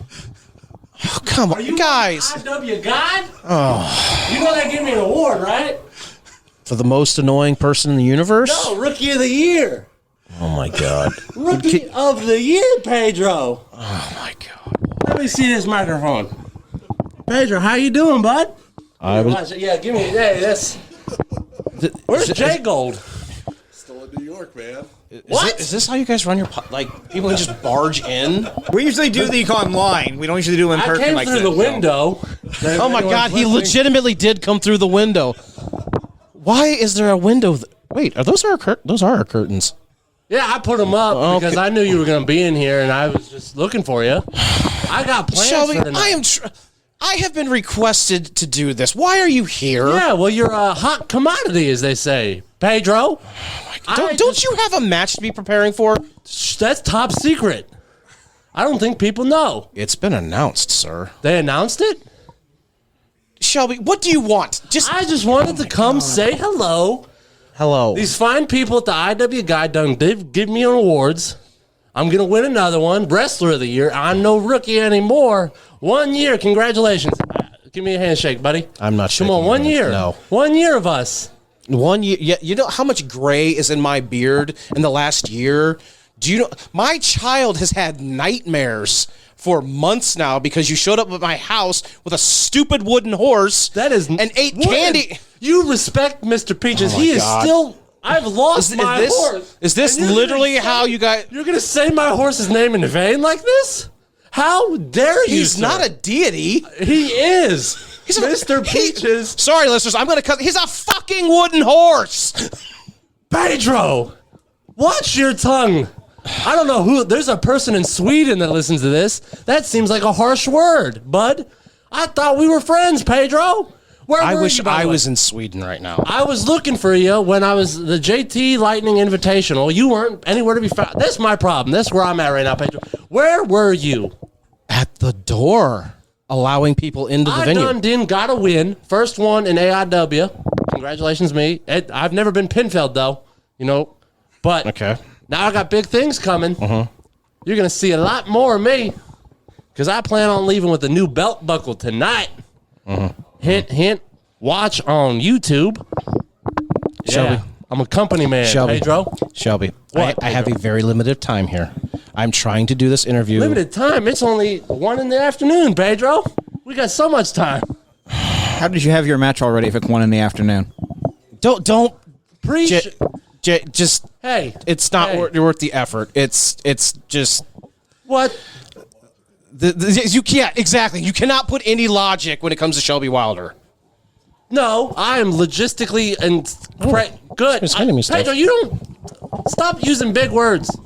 come on, guys! IW God? Oh, you know they give me an award, right? For the most annoying person in the universe? No, Rookie of the Year. Oh my God! Rookie of the Year, Pedro. Oh my God! Let me see this microphone. Pedro, how you doing, bud? Yeah, give me. Hey, this. Where's Jgold? Still in New York, man. Is this how you guys run your people can just barge in? We usually do the online. We don't usually do it in person. I came like through this, the window. Oh my God! He legitimately did come through the window. Why is there a window? Wait, are those our curtains? Yeah, I put them up because I knew you were going to be in here, and I was just looking for you. I got plans Shelby, for tonight. I have been requested to do this. Why are you here? Yeah, well, you're a hot commodity, as they say. Pedro. Don't you have a match to be preparing for? That's top secret. I don't think people know. It's been announced, sir. They announced it? Shelby, what do you want? I just wanted to come say hello. Hello. These fine people at the IW Guide done did give me awards. I'm going to win another one. Wrestler of the Year. I'm no rookie anymore. 1 year. Congratulations. Give me a handshake, buddy. I'm not sure. Come on, 1 year. No. 1 year of us. 1 year. Yeah, you know how much gray is in my beard in the last year? Do you know? My child has had nightmares for months now because you showed up at my house with a stupid wooden horse. That is and ate candy. You respect Mr. Peaches. He is still. I've lost my horse. Is this literally how you guys? You're gonna say my horse's name in vain like this? How dare you? He's not a deity. He is. He's Mr. Peaches. Sorry, listeners. I'm gonna cut. He's a fucking wooden horse. Pedro, watch your tongue. I don't know who. There's a person in Sweden that listens to this. That seems like a harsh word, bud. I thought we were friends, Pedro. I wish I was in Sweden right now. I was looking for you when I was the JT Lightning Invitational. You weren't anywhere to be found. That's my problem. That's where I'm at right now, Pedro. Where were you? At the door, allowing people into the venue. I done got a win. First one in AIW. Congratulations, me. I've never been pinfelled, though. But okay. Now I got big things coming. You're going to see a lot more of me because I plan on leaving with a new belt buckle tonight. Hint, hint. Watch on YouTube. Shelby. Yeah, I'm a company man, Pedro. Shelby, What, I have a very limited time here. I'm trying to do this interview. Limited time? It's only 1 in the afternoon, Pedro. We got so much time. How did you have your match already if it's 1 in the afternoon? Don't Preach. just Hey. it's not worth the effort. It's just What? you can't exactly. You cannot put any logic when it comes to Shelby Wylder. No, I am logistically and good. He's handing me stuff. Pedro, you don't stop using big words.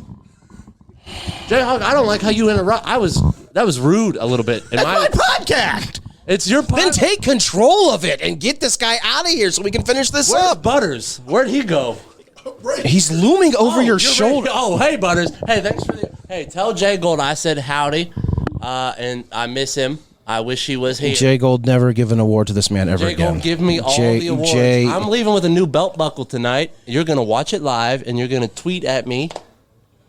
JHawk, I don't like how you interrupt. That was rude a little bit. That's my podcast. It's your podcast. Then take control of it and get this guy out of here so we can finish this Where's up. Butters? Where'd he go? He's looming over your shoulder. Oh, hey, Butters. Hey, thanks for the. Hey, tell Jgold I said howdy, and I miss him. I wish he was here. Jgold never give an award to this man ever again. Jgold, give me all the awards. I'm leaving with a new belt buckle tonight. You're gonna watch it live, and you're gonna tweet at me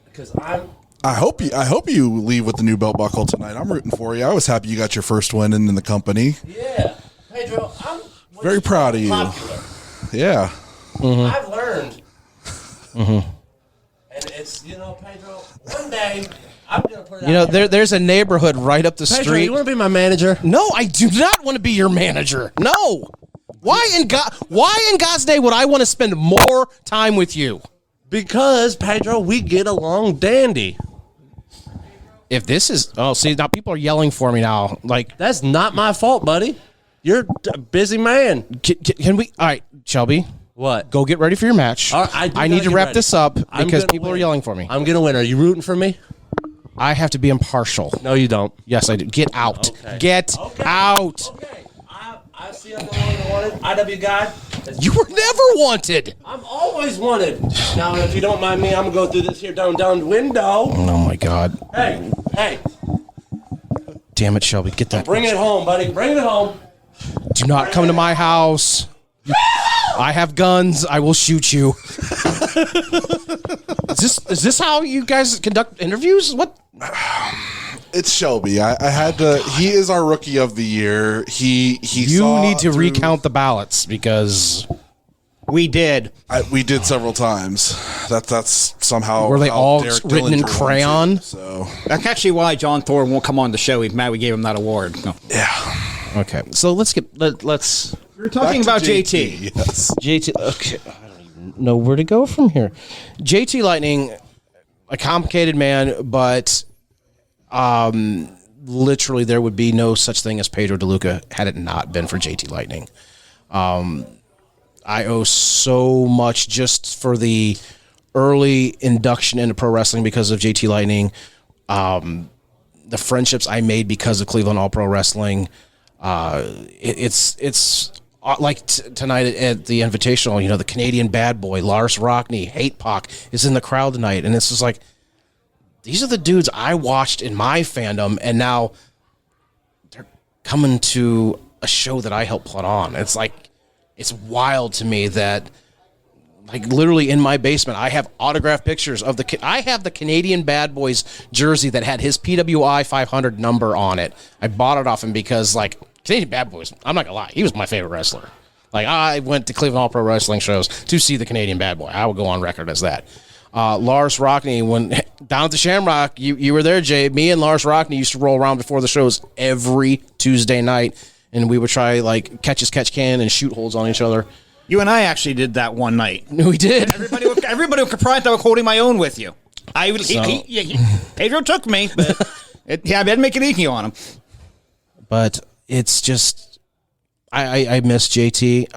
because I hope you leave with the new belt buckle tonight. I'm rooting for you. I was happy you got your first win in the company. Yeah, Pedro, I'm very proud of you. Popular. Yeah. I've learned. And it's, Pedro, one day I'm going to put it out there. There's a neighborhood right up the Pedro, street. you want to be my manager? No, I do not want to be your manager. No. Why in God's name would I want to spend more time with you? Because, Pedro, we get along dandy. If this is, see, now people are yelling for me now. Like, That's not my fault, buddy. You're a busy man. can we? All right, Shelby, What? go get ready for your match. All right, I need to wrap this up I'm because gonna people are win. yelling for me. I'm going to win. Are you rooting for me? I have to be impartial. No, you don't. Yes, I do. Get out. Okay. Get out. Okay. I see I'm the one that wanted. IW guy. You were never wanted. I'm always wanted. Now, if you don't mind me, I'm going to go through this here down window. Oh, my God. Hey, Damn it, Shelby. Get that. bring it home, buddy. Bring it home. Do not come to my house. I have guns. I will shoot you. Is this how you guys conduct interviews? What? It's Shelby. I had to. He is our rookie of the year. He. You saw need to through- recount the ballots because We did. we did several times. That's somehow. Were they how all Derek written in Dillinger won, crayon? too, So That's actually why John Thorne won't come on the show. He's mad we gave him that award. No. okay. So let's We're talking about JT. Yes. JT. Okay, I don't even know where to go from here. JT Lightning, a complicated man, but literally there would be no such thing as Pedro DeLuca had it not been for JT Lightning. I owe so much just for the early induction into pro wrestling because of JT Lightning. The friendships I made because of Cleveland All Pro Wrestling. It's like tonight at the Invitational, you know, the Canadian bad boy, Lars Rockney, Hate Pac is in the crowd tonight. And it's just like, these are the dudes I watched in my fandom, and now they're coming to a show that I helped put on. It's like, it's wild to me that, like, literally in my basement, I have autographed pictures of I have the Canadian Bad Boys jersey that had his PWI 500 number on it. I bought it off him because, like, Canadian Bad Boys, I'm not gonna lie, he was my favorite wrestler. Like, I went to Cleveland All Pro Wrestling shows to see the Canadian Bad Boy. I would go on record as that. Lars Rockney, when down at the Shamrock, you were there, Jay. Me and Lars Rockney used to roll around before the shows every Tuesday night, and we would try, like, catch as catch can and shoot holes on each other. You and I actually did that one night. We did. Everybody was surprised I was holding my own with you. Pedro took me, but I didn't make it easy on him. But it's just, I miss JT.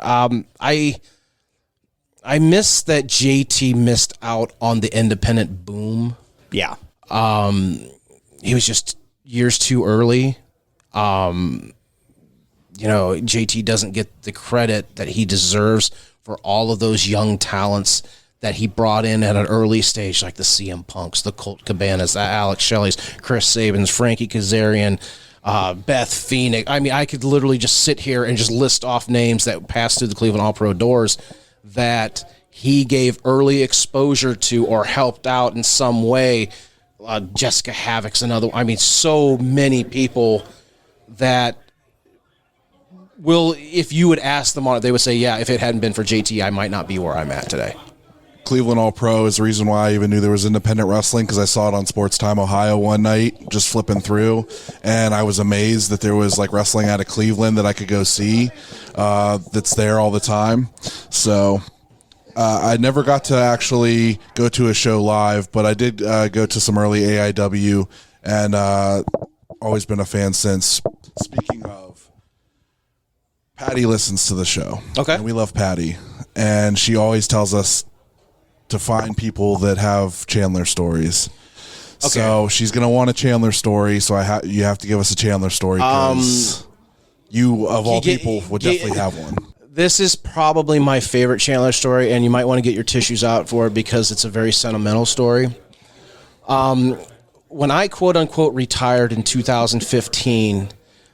I miss that JT missed out on the independent boom. Yeah. He was just years too early. You know, JT doesn't get the credit that he deserves for all of those young talents that he brought in at an early stage, like the CM Punks, the Colt Cabanas, the Alex Shelley's, Chris Sabins, Frankie Kazarian, Beth Phoenix. I mean, I could literally just sit here and just list off names that passed through the Cleveland All Pro doors that he gave early exposure to or helped out in some way. Jessica Havoc's another. I mean, so many people that will, if you would ask them on it, they would say, yeah, if it hadn't been for JT, I might not be where I'm at today. Cleveland All Pro is the reason why I even knew there was independent wrestling, because I saw it on Sports Time Ohio one night, just flipping through, and I was amazed that there was like wrestling out of Cleveland that I could go see that's there all the time. So I never got to actually go to a show live, but I did go to some early AIW, and always been a fan since. Speaking of, Patty listens to the show. Okay. And we love Patty, and she always tells us to find people that have Chandler stories. Okay. So she's going to want a Chandler story, so you have to give us a Chandler story, because you, of all people, would definitely have one. This is probably my favorite Chandler story, and you might want to get your tissues out for it because it's a very sentimental story. When I quote-unquote retired in 2015,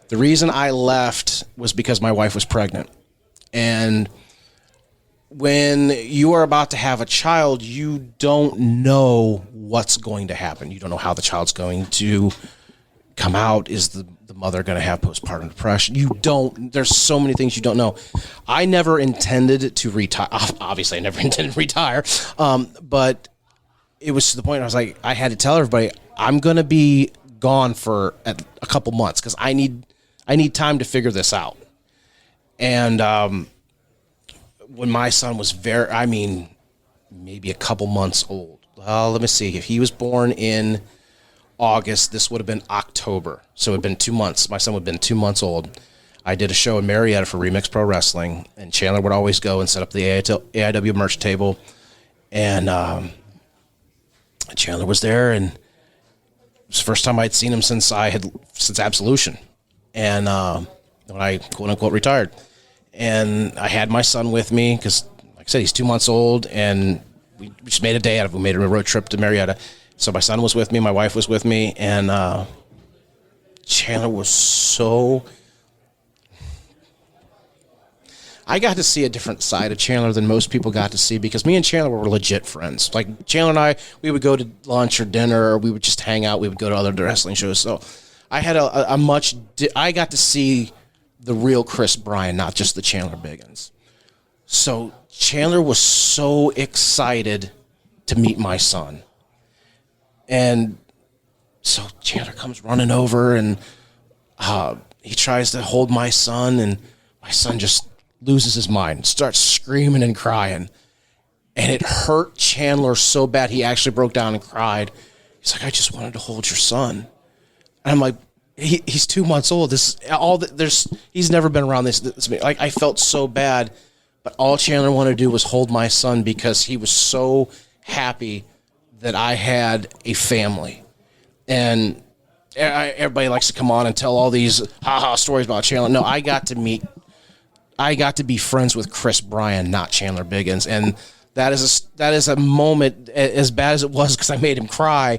the reason I left was because my wife was pregnant. And when you are about to have a child, you don't know what's going to happen. You don't know how the child's going to come out. Is the mother going to have postpartum depression? You don't. There's so many things you don't know. I never intended to retire. Obviously, I never intended to retire. But it was to the point I was like, I had to tell everybody, I'm going to be gone for a couple months because I need time to figure this out. And when my son was maybe a couple months old. Let me see. If he was born in August, this would have been October. So it had been 2 months. My son would have been 2 months old. I did a show in Marietta for Remix Pro Wrestling, and Chandler would always go and set up the AIW merch table. And Chandler was there, and it was the first time I'd seen him since Absolution. And when I quote unquote retired. And I had my son with me because, like I said, he's 2 months old, and we just made a day out of it. We made a road trip to Marietta. So my son was with me, my wife was with me, and Chandler was so... I got to see a different side of Chandler than most people got to see because me and Chandler were legit friends. Like, Chandler and I, we would go to lunch or dinner, or we would just hang out. We would go to other wrestling shows. So I had I got to see the real Chris Bryan, not just the Chandler Biggins. So Chandler was so excited to meet my son. And so Chandler comes running over, and he tries to hold my son, and my son just loses his mind, starts screaming and crying. And it hurt Chandler so bad he actually broke down and cried. He's like, I just wanted to hold your son. And I'm like, he's 2 months old. He's never been around this. Like, I felt so bad, but all Chandler wanted to do was hold my son because he was so happy that I had a family. And everybody likes to come on and tell all these stories about Chandler. No, I got to be friends with Chris Bryan, not Chandler Biggins. And that is a moment, as bad as it was because I made him cry,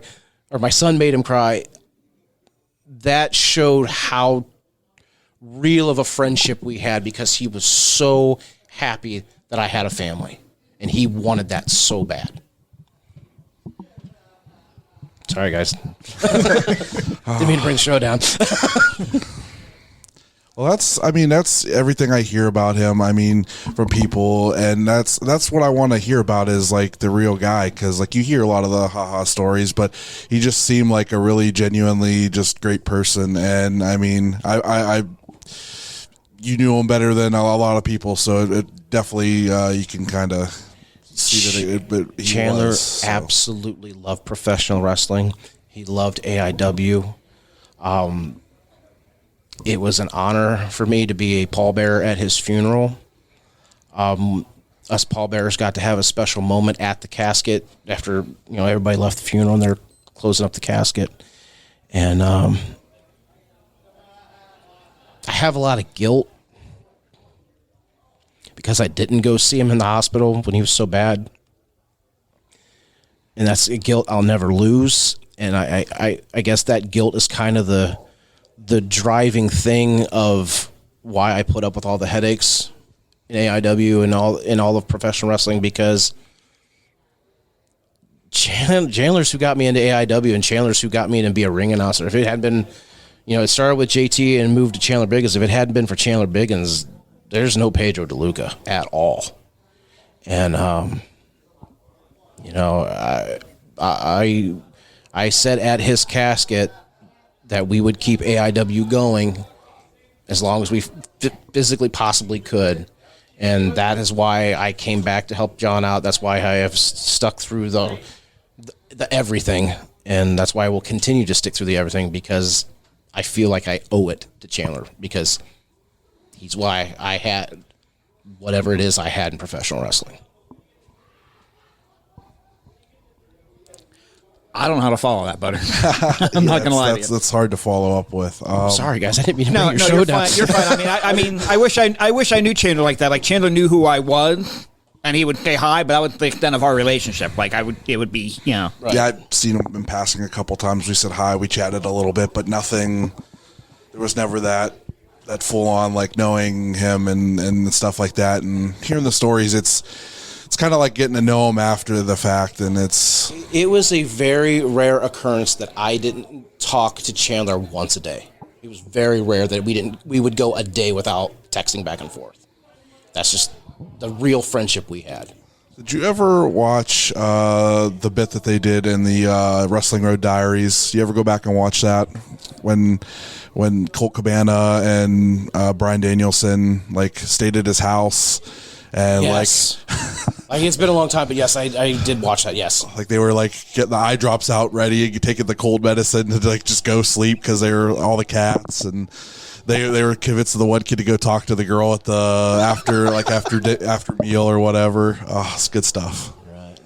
or my son made him cry, that showed how real of a friendship we had because he was so happy that I had a family. And he wanted that so bad. Sorry, guys. Didn't mean to bring the show down. Well, that's everything I hear about him. I mean, from people, and that's what I want to hear about is like the real guy, because like you hear a lot of the stories, but he just seemed like a really genuinely just great person. And I mean, I you knew him better than a lot of people, so it definitely you can kind of see that. But Chandler absolutely loved professional wrestling. He loved AIW. It was an honor for me to be a pallbearer at his funeral. Us pallbearers got to have a special moment at the casket after everybody left the funeral and they're closing up the casket. And I have a lot of guilt because I didn't go see him in the hospital when he was so bad. And that's a guilt I'll never lose. And I guess that guilt is kind of the driving thing of why I put up with all the headaches in AIW and all of professional wrestling, because Chandler's who got me into AIW and Chandler's who got me to be a ring announcer. If it had been, it started with JT and moved to Chandler Biggins. If it hadn't been for Chandler Biggins, there's no Pedro DeLuca at all. And, I said at his casket that we would keep AIW going as long as we physically possibly could. And that is why I came back to help John out. That's why I have stuck through the everything. And that's why I will continue to stick through the everything, because I feel like I owe it to Chandler, because he's why I had whatever it is I had in professional wrestling. I don't know how to follow that, Butter. I'm not going to lie to you. That's hard to follow up with. Sorry, guys. I didn't mean to bring your show you're down. Fine. You're fine. I mean, I wish I knew Chandler like that. Like, Chandler knew who I was, and he would say hi, but that was the extent of our relationship. Like, it would be, Right. Yeah, I'd seen him in passing a couple times. We said hi. We chatted a little bit, but nothing. There was never that full on like knowing him and stuff like that. And hearing the stories, it's kind of like getting to know him after the fact, and it was a very rare occurrence that I didn't talk to Chandler once a day. It was very rare that we would go a day without texting back and forth. That's just the real friendship we had. Did you ever watch the bit that they did in the Wrestling Road Diaries? You ever go back and watch that when Colt Cabana and Bryan Danielson like stayed at his house? And Yes. Like it's been a long time, but yes, I did watch that. Yes. like they were like getting the eye drops out ready, taking the cold medicine to like just go sleep because they were all the cats, and they were convinced the one kid to go talk to the girl at the after meal or whatever. Oh, it's good stuff. Right.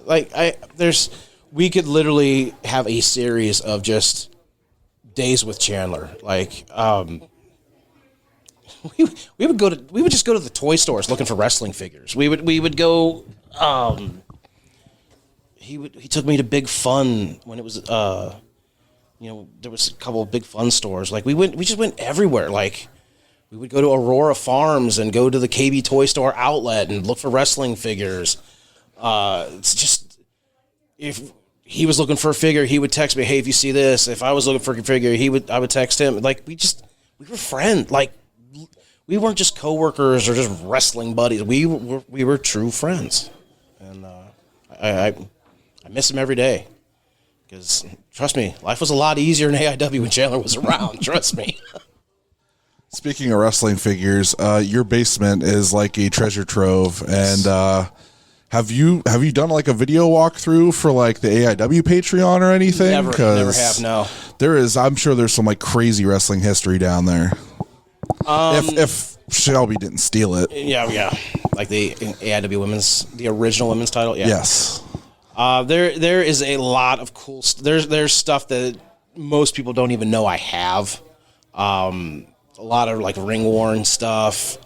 Like we could literally have a series of just days with Chandler. Like we would just go to the toy stores looking for wrestling figures. We would go. He took me to Big Fun when it was there was a couple of Big Fun stores. Like we just went everywhere. Like we would go to Aurora Farms and go to the KB Toy Store outlet and look for wrestling figures. It's just, if he was looking for a figure, he would text me, "Hey, if you see this." If I was looking for a figure, I would text him. Like we were friends. Like we weren't just coworkers or just wrestling buddies. We were true friends, and I miss him every day. Because trust me, life was a lot easier in AIW when Chandler was around. Trust me. Speaking of wrestling figures, your basement is like a treasure trove, and have you done like a video walkthrough for like the AIW Patreon or anything? Never have. No. I'm sure there's some like crazy wrestling history down there. If Shelby didn't steal it, yeah, like the AIW the original women's title. Yeah. Yes. There is a lot of cool. There's stuff that most people don't even know I have. A lot of like ring worn stuff.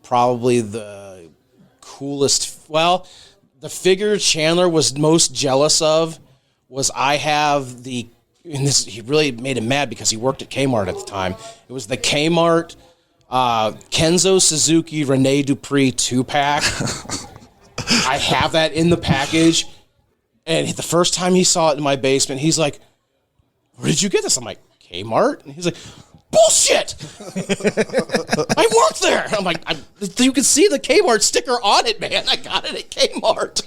Probably the coolest. Well, the figure Chandler was most jealous of was I have the. And this, he really made him mad because he worked at Kmart at the time. It was the Kmart Kenzo Suzuki Rene Dupree 2-pack. I have that in the package. And the first time he saw it in my basement, he's like, "Where did you get this?" I'm like, "Kmart?" And he's like, "Bullshit! I worked there." I'm like, "You can see the Kmart sticker on it, man. I got it at Kmart."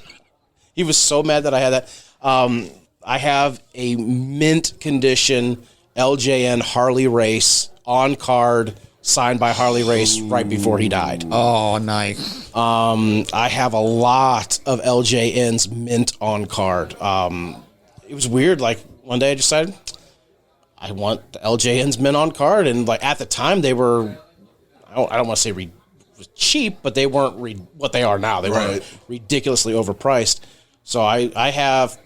He was so mad that I had that. I have a mint condition LJN Harley Race on card signed by Harley Race right before he died. Oh, nice. I have a lot of LJN's mint on card. It was weird. Like one day I decided I want the LJN's mint on card, and like at the time they were, I don't want to say cheap, but they weren't what they are now. They were ridiculously overpriced. So I have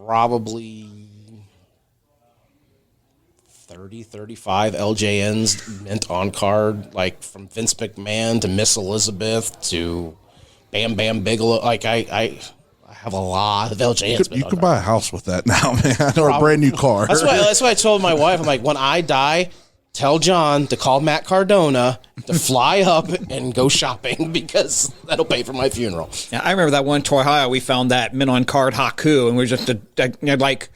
probably 35 LJNs mint on card, like from Vince McMahon to Miss Elizabeth to Bam Bam Bigelow. Like I have a lot of LJNs. You could buy a house with that now, man, or a brand new car. That's why I told my wife, I'm like, when I die, tell John to call Matt Cardona to fly up and go shopping because that'll pay for my funeral. Yeah, I remember that one Toy High, we found that mint on card Haku, and we were just like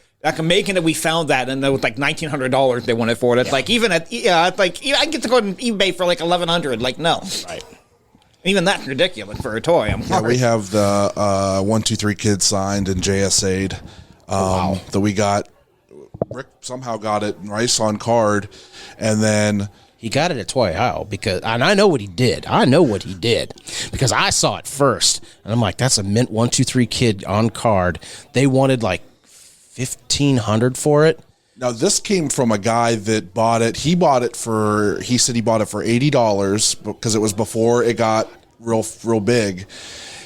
making it. We found that, and it was like $1,900 they wanted for it. It's like even at I get to go on eBay for like $1,100. Like no, right? Even that's ridiculous for a toy. We have the 1-2-3 Kids signed and JSA'd that we got. Rick somehow got it Rice on card, and then he got it at Toy How and I know what he did. I know what he did because I saw it first, and I'm like, that's a mint 1-2-3 Kid on card. They wanted like $1,500 for it. Now this came from a guy that bought it. He said he bought it for $80 because it was before it got real big.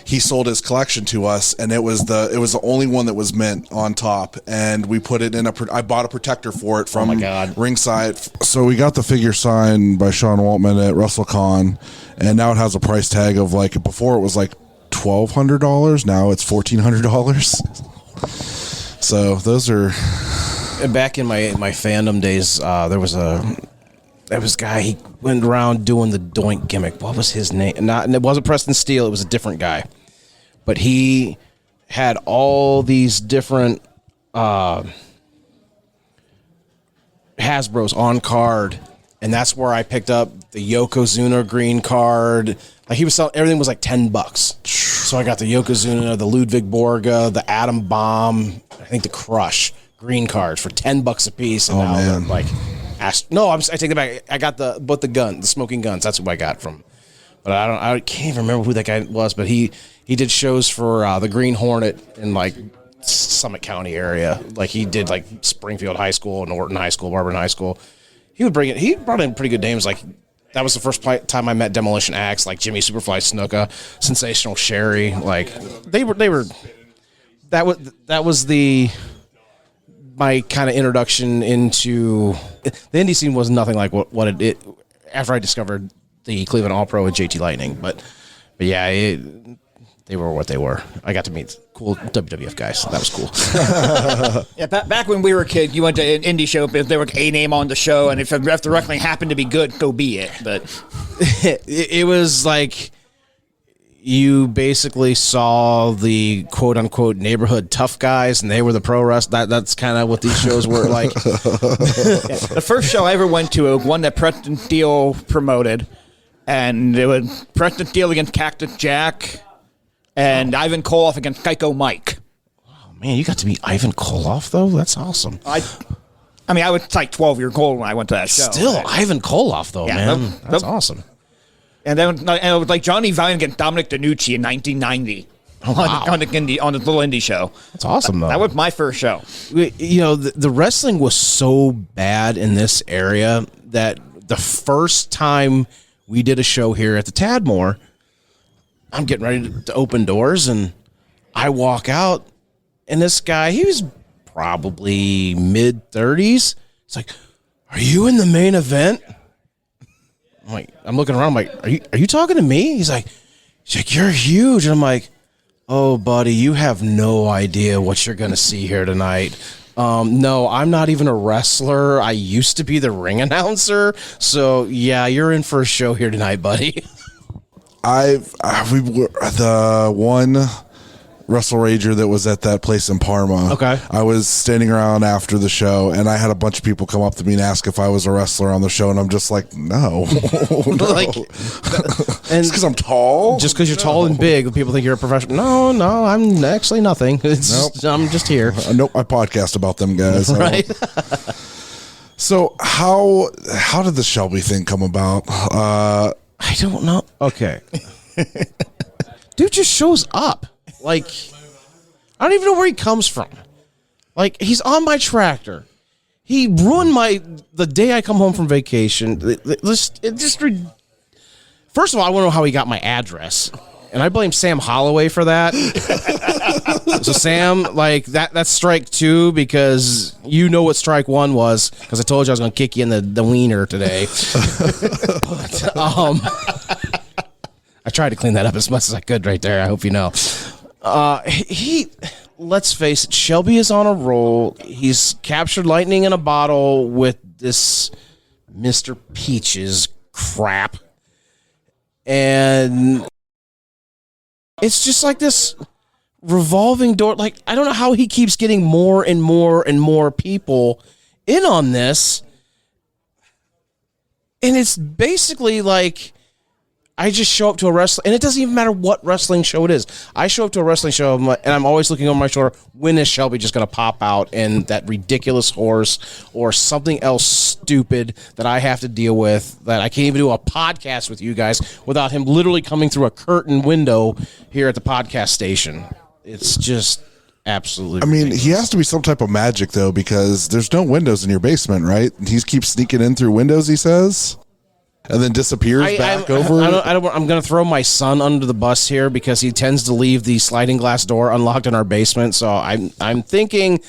He sold his collection to us, and it was the only one that was mint on top, and we put it in I bought a protector for it from Ringside. So we got the figure signed by Sean Waltman at WrestleCon, and now it has a price tag of like, before it was like $1,200, now it's $1,400. So those are back in my fandom days. There was a guy, he went around doing the Doink gimmick. What was his name? And it wasn't Preston Steele. It was a different guy. But he had all these different Hasbros on card. And that's where I picked up the Yokozuna green card. Like he was selling, everything was like $10. So I got the Yokozuna, the Ludwig Borga, the Atom Bomb, I think the Crush green cards for $10 a piece. And now they're like... I take it back. I got both the smoking guns. That's what I got from but I can't even remember who that guy was. But he did shows for the Green Hornet in like Summit County area. Like he did like Springfield High School, Norton High School, Barberton High School. He brought in pretty good names. Like that was the first time I met Demolition Axe, like Jimmy Superfly Snuka, Sensational Sherry. Like they were. That was my kind of introduction into the indie scene. Was nothing like what it after I discovered the Cleveland All Pro with JT Lightning, but yeah, they were what they were. I got to meet cool WWF guys. That was cool. Yeah, back when we were kids, you went to an indie show because there was a name on the show, and if the wrestling happened to be good, so be it. But it was like you basically saw the quote unquote neighborhood tough guys, and they were the pro wrestlers. That's kind of what these shows were like. The first show I ever went to, one that Preston Steele promoted, and it was Preston Steele against Cactus Jack, and Ivan Koloff against Psycho Mike. Oh man, you got to meet Ivan Koloff though. That's awesome. I mean, I was like 12 years old when I went to that show. Still, Ivan Koloff though, Yeah, man. That's awesome. And then it was like Johnny Valiant against Dominic DeNucci in 1990 on the little indie show. That's awesome, though. That was my first show. You know, the wrestling was so bad in this area that the first time we did a show here at the Tadmore, I'm getting ready to open doors, and I walk out, and this guy, he was probably mid-30s. It's like, "Are you in the main event?" I'm looking around. I'm like, are you talking to me? He's like, "You're huge." And I'm like, "Oh, buddy, you have no idea what you're going to see here tonight." No, I'm not even a wrestler. I used to be the ring announcer. So yeah, you're in for a show here tonight, buddy. We were the one Wrestle Rager that was at that place in Parma. Okay. I was standing around after the show, and I had a bunch of people come up to me and ask if I was a wrestler on the show, and I'm just like, no. Like, and because I'm tall? Just because you're tall and big, people think you're a professional. No, I'm actually nothing. I'm just here. Nope, I podcast about them guys. Right. So how did the Shelby thing come about? I don't know. Okay. Dude just shows up. Like, I don't even know where he comes from. Like, he's on my tractor. He ruined the day I come home from vacation. First of all, I want to know how he got my address. And I blame Sam Holloway for that. So Sam, like, that's strike 2, because you know what strike 1 was, because I told you I was going to kick you in the wiener today. But, I tried to clean that up as much as I could right there. I hope you know. Let's face it, Shelby is on a roll. He's captured lightning in a bottle with this Mr. Peaches crap. And it's just like this revolving door. Like, I don't know how he keeps getting more and more and more people in on this. And it's basically like, I just show up to a wrestling, and it doesn't even matter what wrestling show it is. I show up to a wrestling show, and I'm always looking over my shoulder. When is Shelby just going to pop out in that ridiculous horse or something else stupid that I have to deal with, that I can't even do a podcast with you guys without him literally coming through a curtain window here at the podcast station? It's just absolutely ridiculous. He has to be some type of magic, though, because there's no windows in your basement, right? He keeps sneaking in through windows, he says? And then disappears back over. I'm going to throw my son under the bus here, because he tends to leave the sliding glass door unlocked in our basement. So I'm thinking,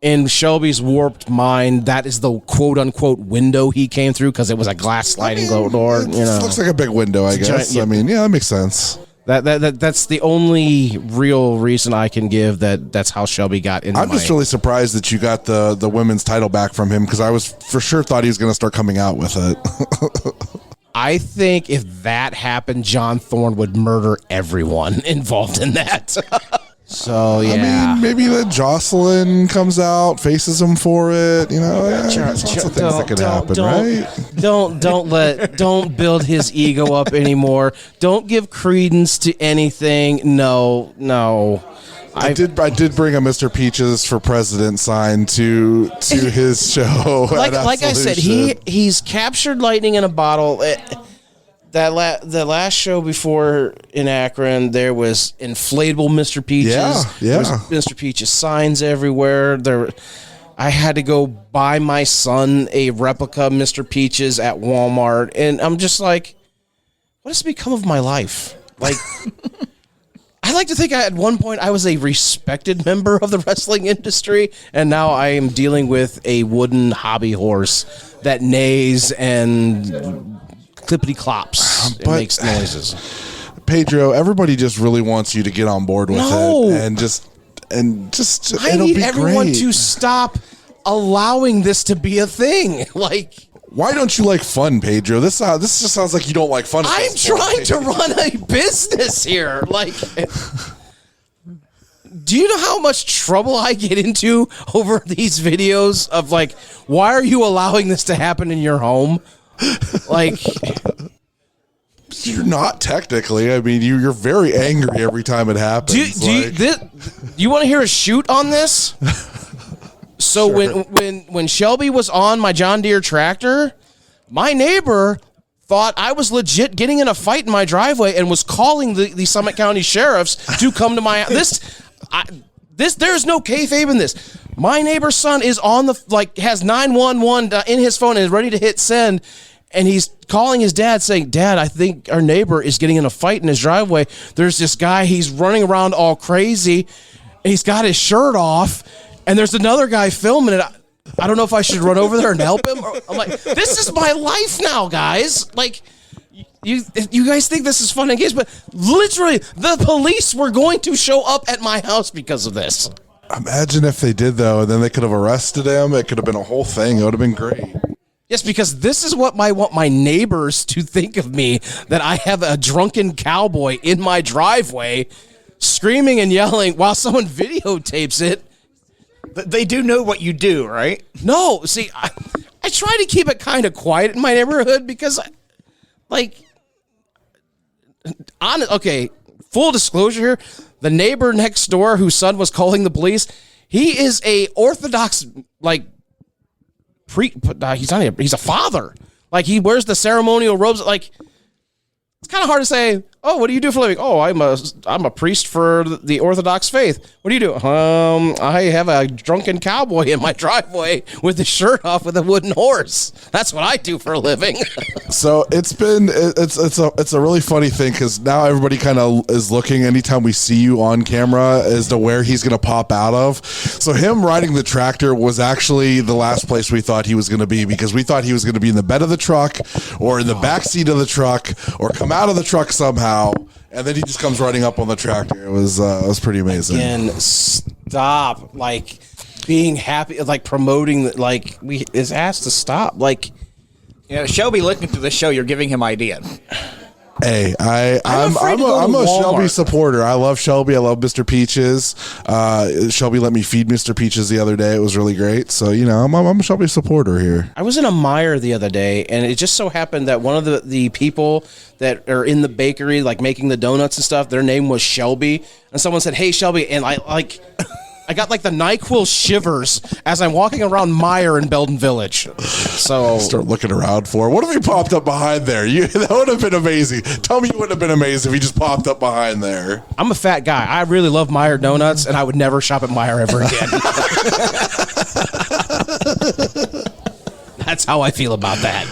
in Shelby's warped mind, that is the quote unquote window he came through, because it was a glass sliding door. It looks like a big window, I guess. Giant, that makes sense. That's the only real reason I can give that's how Shelby got into. I'm just really surprised that you got the women's title back from him, because I was for sure thought he was going to start coming out with it. I think if that happened, John Thorne would murder everyone involved in that. So yeah, maybe that Jocelyn comes out, faces him for it. Lots of things that could happen, right? Don't build his ego up anymore. Don't give credence to anything. No. I did bring a Mr. Peaches for President sign to his show. Like I said, he's captured lightning in a bottle. the last show before in Akron, there was inflatable Mr. Peaches. Yeah. There was Mr. Peaches signs everywhere. I had to go buy my son a replica Mr. Peaches at Walmart, and I'm just like, what has become of my life? Like, I like to think at one point I was a respected member of the wrestling industry, and now I am dealing with a wooden hobby horse that neighs and clippity clops and makes noises. Pedro, everybody just really wants you to get on board with it, and just I need everyone to stop allowing this to be a thing. Like, why don't you like fun, Pedro? This just sounds like you don't like fun. I'm trying to run a business here. Like, do you know how much trouble I get into over these videos of like, why are you allowing this to happen in your home? Like, you're not technically. I mean, you're very angry every time it happens. Do you want to hear a shoot on this? So sure. when Shelby was on my John Deere tractor, my neighbor thought I was legit getting in a fight in my driveway and was calling the Summit County sheriffs to come to my there's no kayfabe in this. My neighbor's son is on has 911 in his phone and is ready to hit send. And he's calling his dad saying, Dad, I think our neighbor is getting in a fight in his driveway. There's this guy, he's running around all crazy. He's got his shirt off. And there's another guy filming it. I don't know if I should run over there and help him. I'm like, this is my life now, guys. Like, you guys think this is fun and games, but literally the police were going to show up at my house because of this. Imagine if they did, though, and then they could have arrested him. It could have been a whole thing. It would have been great. Yes, because this is what I want my neighbors to think of me, that I have a drunken cowboy in my driveway screaming and yelling while someone videotapes it. They do know what you do, right? No, see, I try to keep it kind of quiet in my neighborhood because, okay, full disclosure here, the neighbor next door whose son was calling the police, he is a Orthodox, he's a father. Like, he wears the ceremonial robes. Like, it's kind of hard to say, oh, what do you do for a living? Oh, I'm a priest for the Orthodox faith. What do you do? I have a drunken cowboy in my driveway with his shirt off with a wooden horse. That's what I do for a living. So it's a really funny thing because now everybody kind of is looking anytime we see you on camera as to where he's going to pop out of. So him riding the tractor was actually the last place we thought he was going to be, because we thought he was going to be in the bed of the truck or in the back seat of the truck or come out of the truck somehow. And then he just comes riding up on the tractor. It was pretty amazing. Again, stop being happy, promoting it has to stop. Shelby, looking through the show, you're giving him ideas. Hey, I'm a Shelby supporter. I love Shelby. I love Mr. Peaches. Shelby let me feed Mr. Peaches the other day. It was really great. So, I'm a Shelby supporter here. I was in a Meijer the other day, and it just so happened that one of the people that are in the bakery, making the donuts and stuff, their name was Shelby. And someone said, hey, Shelby. And I got the NyQuil shivers as I'm walking around Meijer in Belden Village. So start looking around for what if he popped up behind there? That would have been amazing. Tell me you wouldn't have been amazing if he just popped up behind there. I'm a fat guy. I really love Meijer donuts, and I would never shop at Meijer ever again. That's how I feel about that.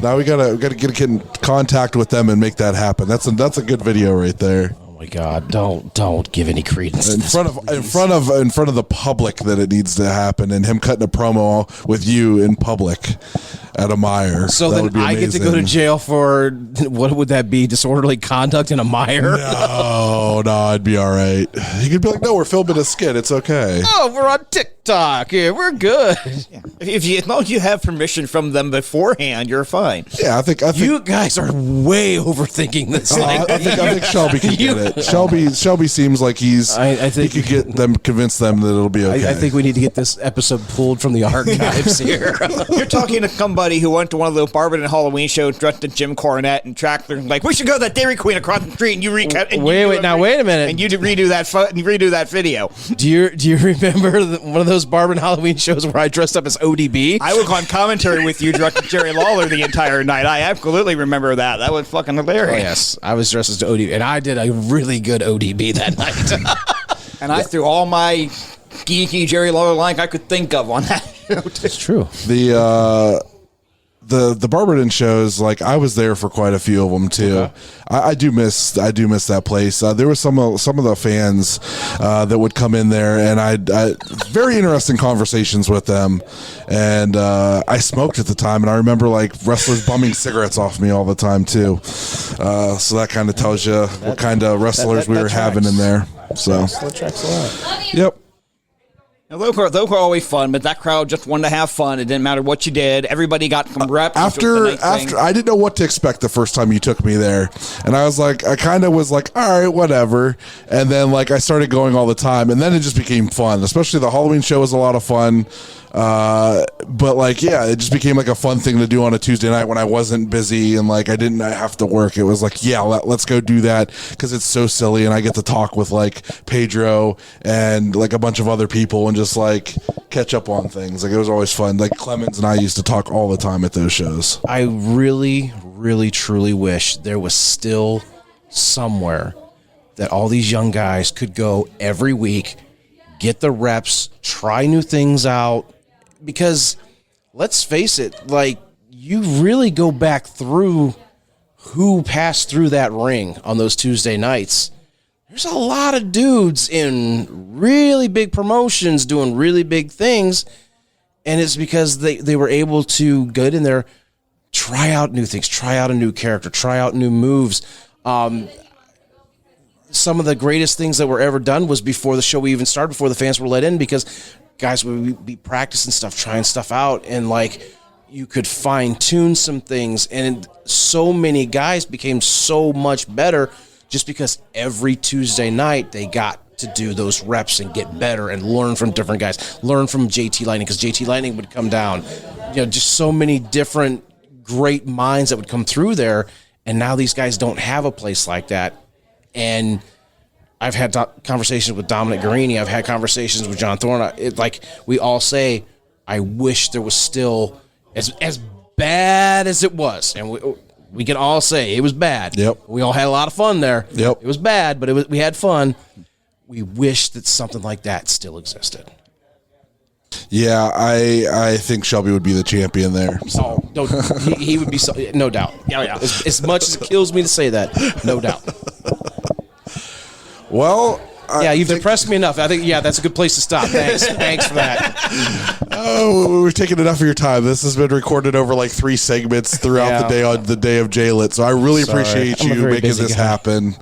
Now we gotta get in contact with them and make that happen. That's a good video right there. Oh my God! Don't give any credence in front of the public that it needs to happen, and him cutting a promo with you in public at a Meijer. So that then I get to go to jail for what would that be? Disorderly conduct in a Meijer? No, I'd be all right. You could be like, no, we're filming a skit. It's okay. Oh, we're on TikTok. Yeah, we're good. Yeah. As long as you have permission from them beforehand, you're fine. Yeah, I think you guys are way overthinking this thing. I think Shelby can get it. Shelby seems like he could convince them that it'll be okay. I think we need to get this episode pulled from the archives here. You're talking to somebody who went to one of the Barber and Halloween shows dressed as Jim Cornette and Tractor, we should go to that Dairy Queen across the street, and you wait a minute, and you redo that video. Do you remember one of those those Bourbon Halloween shows where I dressed up as ODB? I was on commentary with you, directing Jerry Lawler the entire night. I absolutely remember that. That was fucking hilarious. Oh, yes. I was dressed as ODB, and I did a really good ODB that night. And I threw all my geeky Jerry Lawler line I could think of on that. It's true. The Barberton shows, like I was there for quite a few of them too. Okay. I do miss that place. There was some of the fans that would come in there, and I very interesting conversations with them. And I smoked at the time, and I remember like wrestlers bumming cigarettes off me all the time too. So that kind of tells you what kind of wrestlers we were having in there. So that tracks a lot. Yep. Now, those were always fun, but that crowd just wanted to have fun. It didn't matter what you did. Everybody got some reps. After I didn't know what to expect the first time you took me there, and I kind of was like, all right, whatever. And then like I started going all the time, and then it just became fun. Especially the Halloween show was a lot of fun. But like, yeah, it just became like a fun thing to do on a Tuesday night when I wasn't busy and like I didn't have to work. It was like, yeah, let's go do that because it's so silly, and I get to talk with like Pedro and like a bunch of other people and just like catch up on things. Like it was always fun. Like Clemens and I used to talk all the time at those shows. I really, really, truly wish there was still somewhere that all these young guys could go every week, get the reps, try new things out. Because let's face it, like you really go back through who passed through that ring on those Tuesday nights. There's a lot of dudes in really big promotions doing really big things. And it's because they were able to get in there, try out new things, try out a new character, try out new moves. Some of the greatest things that were ever done was before the show even started, before the fans were let in, because guys would be practicing stuff, trying stuff out, and like you could fine tune some things. And so many guys became so much better just because every Tuesday night they got to do those reps and get better and learn from different guys, learn from JT Lightning, because JT Lightning would come down, just so many different great minds that would come through there. And now these guys don't have a place like that. And I've had conversations with Dominic Guarini. I've had conversations with John Thorne. Like we all say, I wish there was still as bad as it was, and we can all say it was bad. Yep. We all had a lot of fun there. Yep. It was bad, but we had fun. We wish that something like that still existed. Yeah, I think Shelby would be the champion there. So he would be no doubt. Yeah. As much as it kills me to say that, no doubt. Well, you've depressed me enough. I think, that's a good place to stop. Thanks for that. Oh, we've taken enough of your time. This has been recorded over like 3 segments throughout the day on the day of JLit. So I really appreciate you making this happen.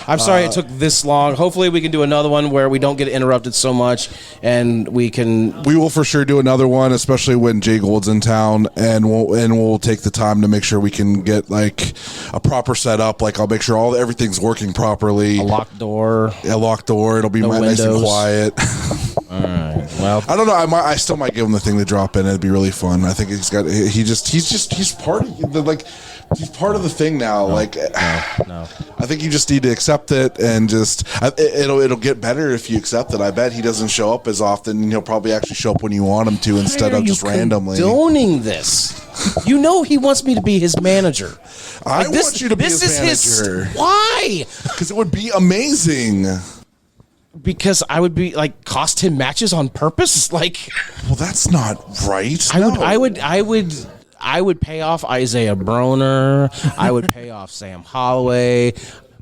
I'm sorry it took this long. Hopefully we can do another one where we don't get interrupted so much, and we will for sure do another one, especially when Jgold's in town, and we'll take the time to make sure we can get like a proper setup. Like I'll make sure everything's working properly. A locked door. It'll be nice and quiet. All right. Well, I don't know. I still might give him the thing to drop in. It'd be really fun. I think he's part of he's part of the thing now. No. I think you just need to accept it, and just it'll get better if you accept it. I bet he doesn't show up as often, and he'll probably actually show up when you want him to instead of just randomly. Condoning this. You know he wants me to be his manager. I want you to be his manager. Why? Because it would be amazing. Because I would be like cost him matches on purpose. Like, well, that's not right. I would pay off Isaiah Broner. I would pay off Sam Holloway.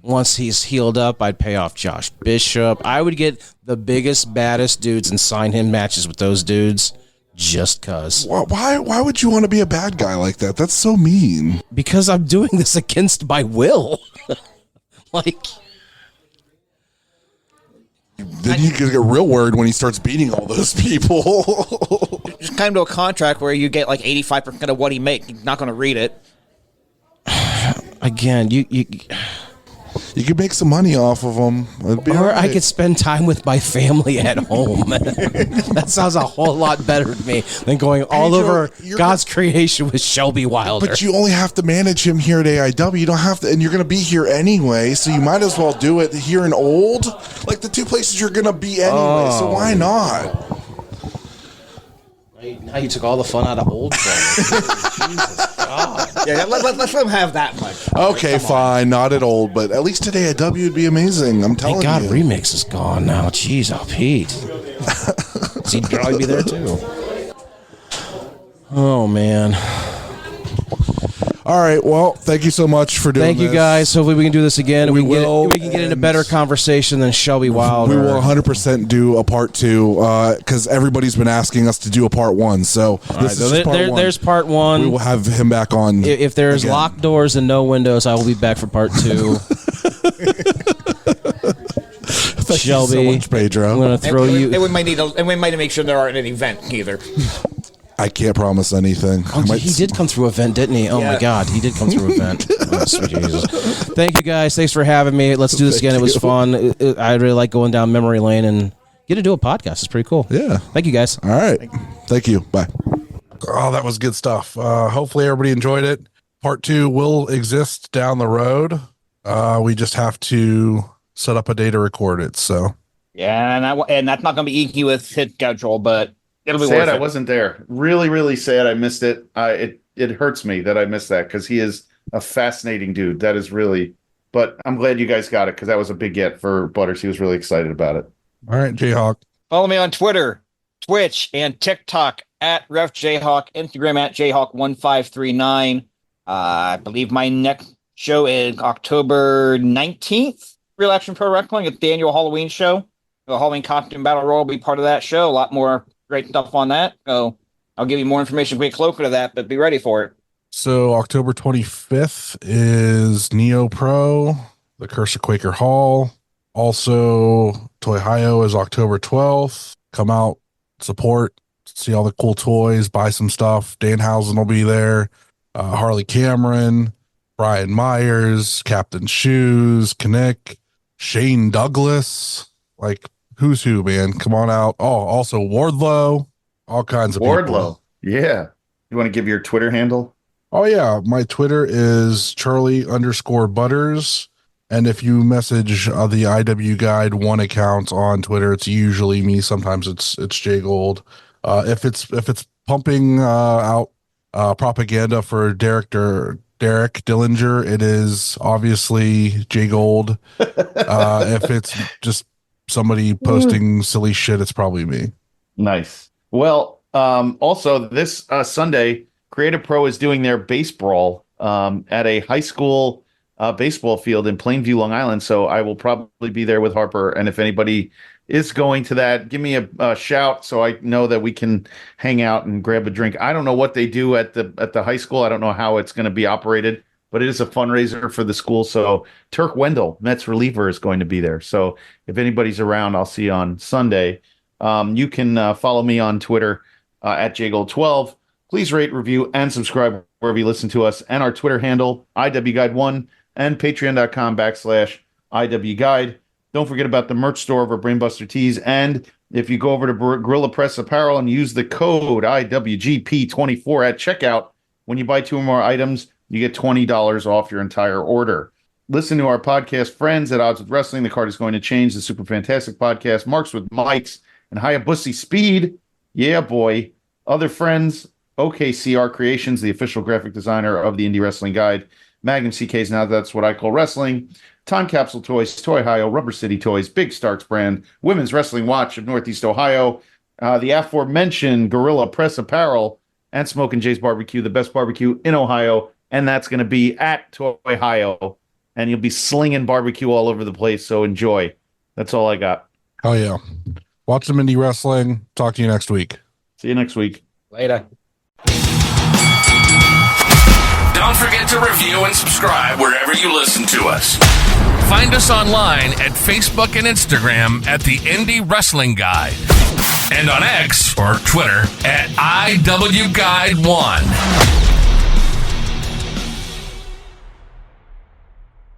Once he's healed up, I'd pay off Josh Bishop. I would get the biggest, baddest dudes and sign him matches with those dudes just cause. Why would you want to be a bad guy like that? That's so mean. Because I'm doing this against my will. Then you get real worried when he starts beating all those people. Just kind of a contract where you get like 85% of what he makes. He's not going to read it. Again, you could make some money off of them. Or I could spend time with my family at home. That sounds a whole lot better to me than going all over God's creation with Shelby Wylder. But you only have to manage him here at AIW. You don't have to, and you're going to be here anyway, so you might as well do it here in Old. Like the 2 places you're going to be anyway, so why not? Now you took all the fun out of old things. Jesus God. Yeah, let's let him have that much. Okay, fine. Not at old, but at least today at W would be amazing. I'm telling Thank God you. Remix is gone now. Jeez, oh, Pete. He'd probably be there too. Oh, man. All right. Well, thank you so much for doing Thank you, this. guys. Hopefully we can do this again. We can will, we can get into better conversation than Shelby Wylder. We will 100% do a part 2 because everybody's been asking us to do a part 1. So this is just part 1. There's part 1. We will have him back on. If there's again. locked doors and no windows, I will be back for part 2. Thank Shelby, you so much, Pedro. I'm going to throw you. And we might make sure there aren't any vents either. I can't promise anything. Oh, he did come through a vent, didn't he? Oh, my God. He did come through a vent. Oh, sweet Jesus. Thank you, guys. Thanks for having me. Let's do this again. It was fun. I really like going down memory lane and get to do a podcast. It's pretty cool. Yeah. Thank you, guys. All right. Thank you. Bye. Oh, that was good stuff. Hopefully everybody enjoyed it. Part 2 will exist down the road. We just have to set up a day to record it. So Yeah, and that's not going to be easy with his schedule, but it'll be Sad worth I it. wasn't there. Really, really sad I missed it. It hurts me that I missed that because he is a fascinating dude. That is really. But I'm glad you guys got it because that was a big get for Butters. He was really excited about it. all right, JHawk. Follow me on Twitter, Twitch, and TikTok at JHawk, Instagram at JHawk1539. I believe my next show is October 19th. Real Action Pro Wrestling. It's the annual Halloween show. The Halloween costume battle royal will be part of that show. A lot more great stuff on that. So I'll give you more information when we get closer to that, but be ready for it. So October 25th is Neo Pro, the Curse of Quaker Hall. Also, Toy Ohio is October 12th. Come out, support, see all the cool toys, buy some stuff. Danhausen will be there. Harley Cameron, Brian Myers, Captain Shoes, Kinnick, Shane Douglas. Like, who's who, man? Come on out. Oh, also Wardlow. All kinds of Wardlow. people. Yeah. You want to give your Twitter handle? Oh, yeah. My Twitter is Charlie_Butters. And if you message the IW Guide 1 account on Twitter, it's usually me. Sometimes it's Jgold. If it's pumping out propaganda for Derek Dillinger, it is obviously Jgold. If it's just somebody posting silly shit, it's probably me. Nice. Well, also this Sunday, Creative Pro is doing their base brawl at a high school baseball field in Plainview, Long Island. So I will probably be there with Harper. And if anybody is going to that, give me a shout so I know that we can hang out and grab a drink. I don't know what they do at the high school. I don't know how it's going to be operated, but it is a fundraiser for the school. So Turk Wendell, Mets reliever, is going to be there. So if anybody's around, I'll see you on Sunday. You can follow me on Twitter at Jgold12. Please rate, review, and subscribe wherever you listen to us. And our Twitter handle, IWGuide1, and patreon.com/IWGuide. Don't forget about the merch store over Brainbuster Tees. And if you go over to Gorilla Press Apparel and use the code IWGP24 at checkout, when you buy 2 or more items, you get $20 off your entire order. Listen to our podcast, Friends at Odds with Wrestling. The Card is Going to Change, the Super Fantastic Podcast, Marks with Mikes, and Hayabusa Speed. Yeah, boy. Other friends, OKCR Creations, the official graphic designer of the Indie Wrestling Guide. Magnum CK's Now That's What I Call Wrestling. Time Capsule Toys, Toy Ohio, Rubber City Toys, Big Starks brand, Women's Wrestling Watch of Northeast Ohio, the aforementioned Gorilla Press Apparel, and Smokin' Jay's Barbecue, the best barbecue in Ohio. And that's going to be at Toy Ohio. And you'll be slinging barbecue all over the place, so enjoy. That's all I got. Hell yeah. Watch some indie wrestling. Talk to you next week. See you next week. Later. Don't forget to review and subscribe wherever you listen to us. Find us online at Facebook and Instagram at the Indie Wrestling Guide. And on X or Twitter at IWGuide1.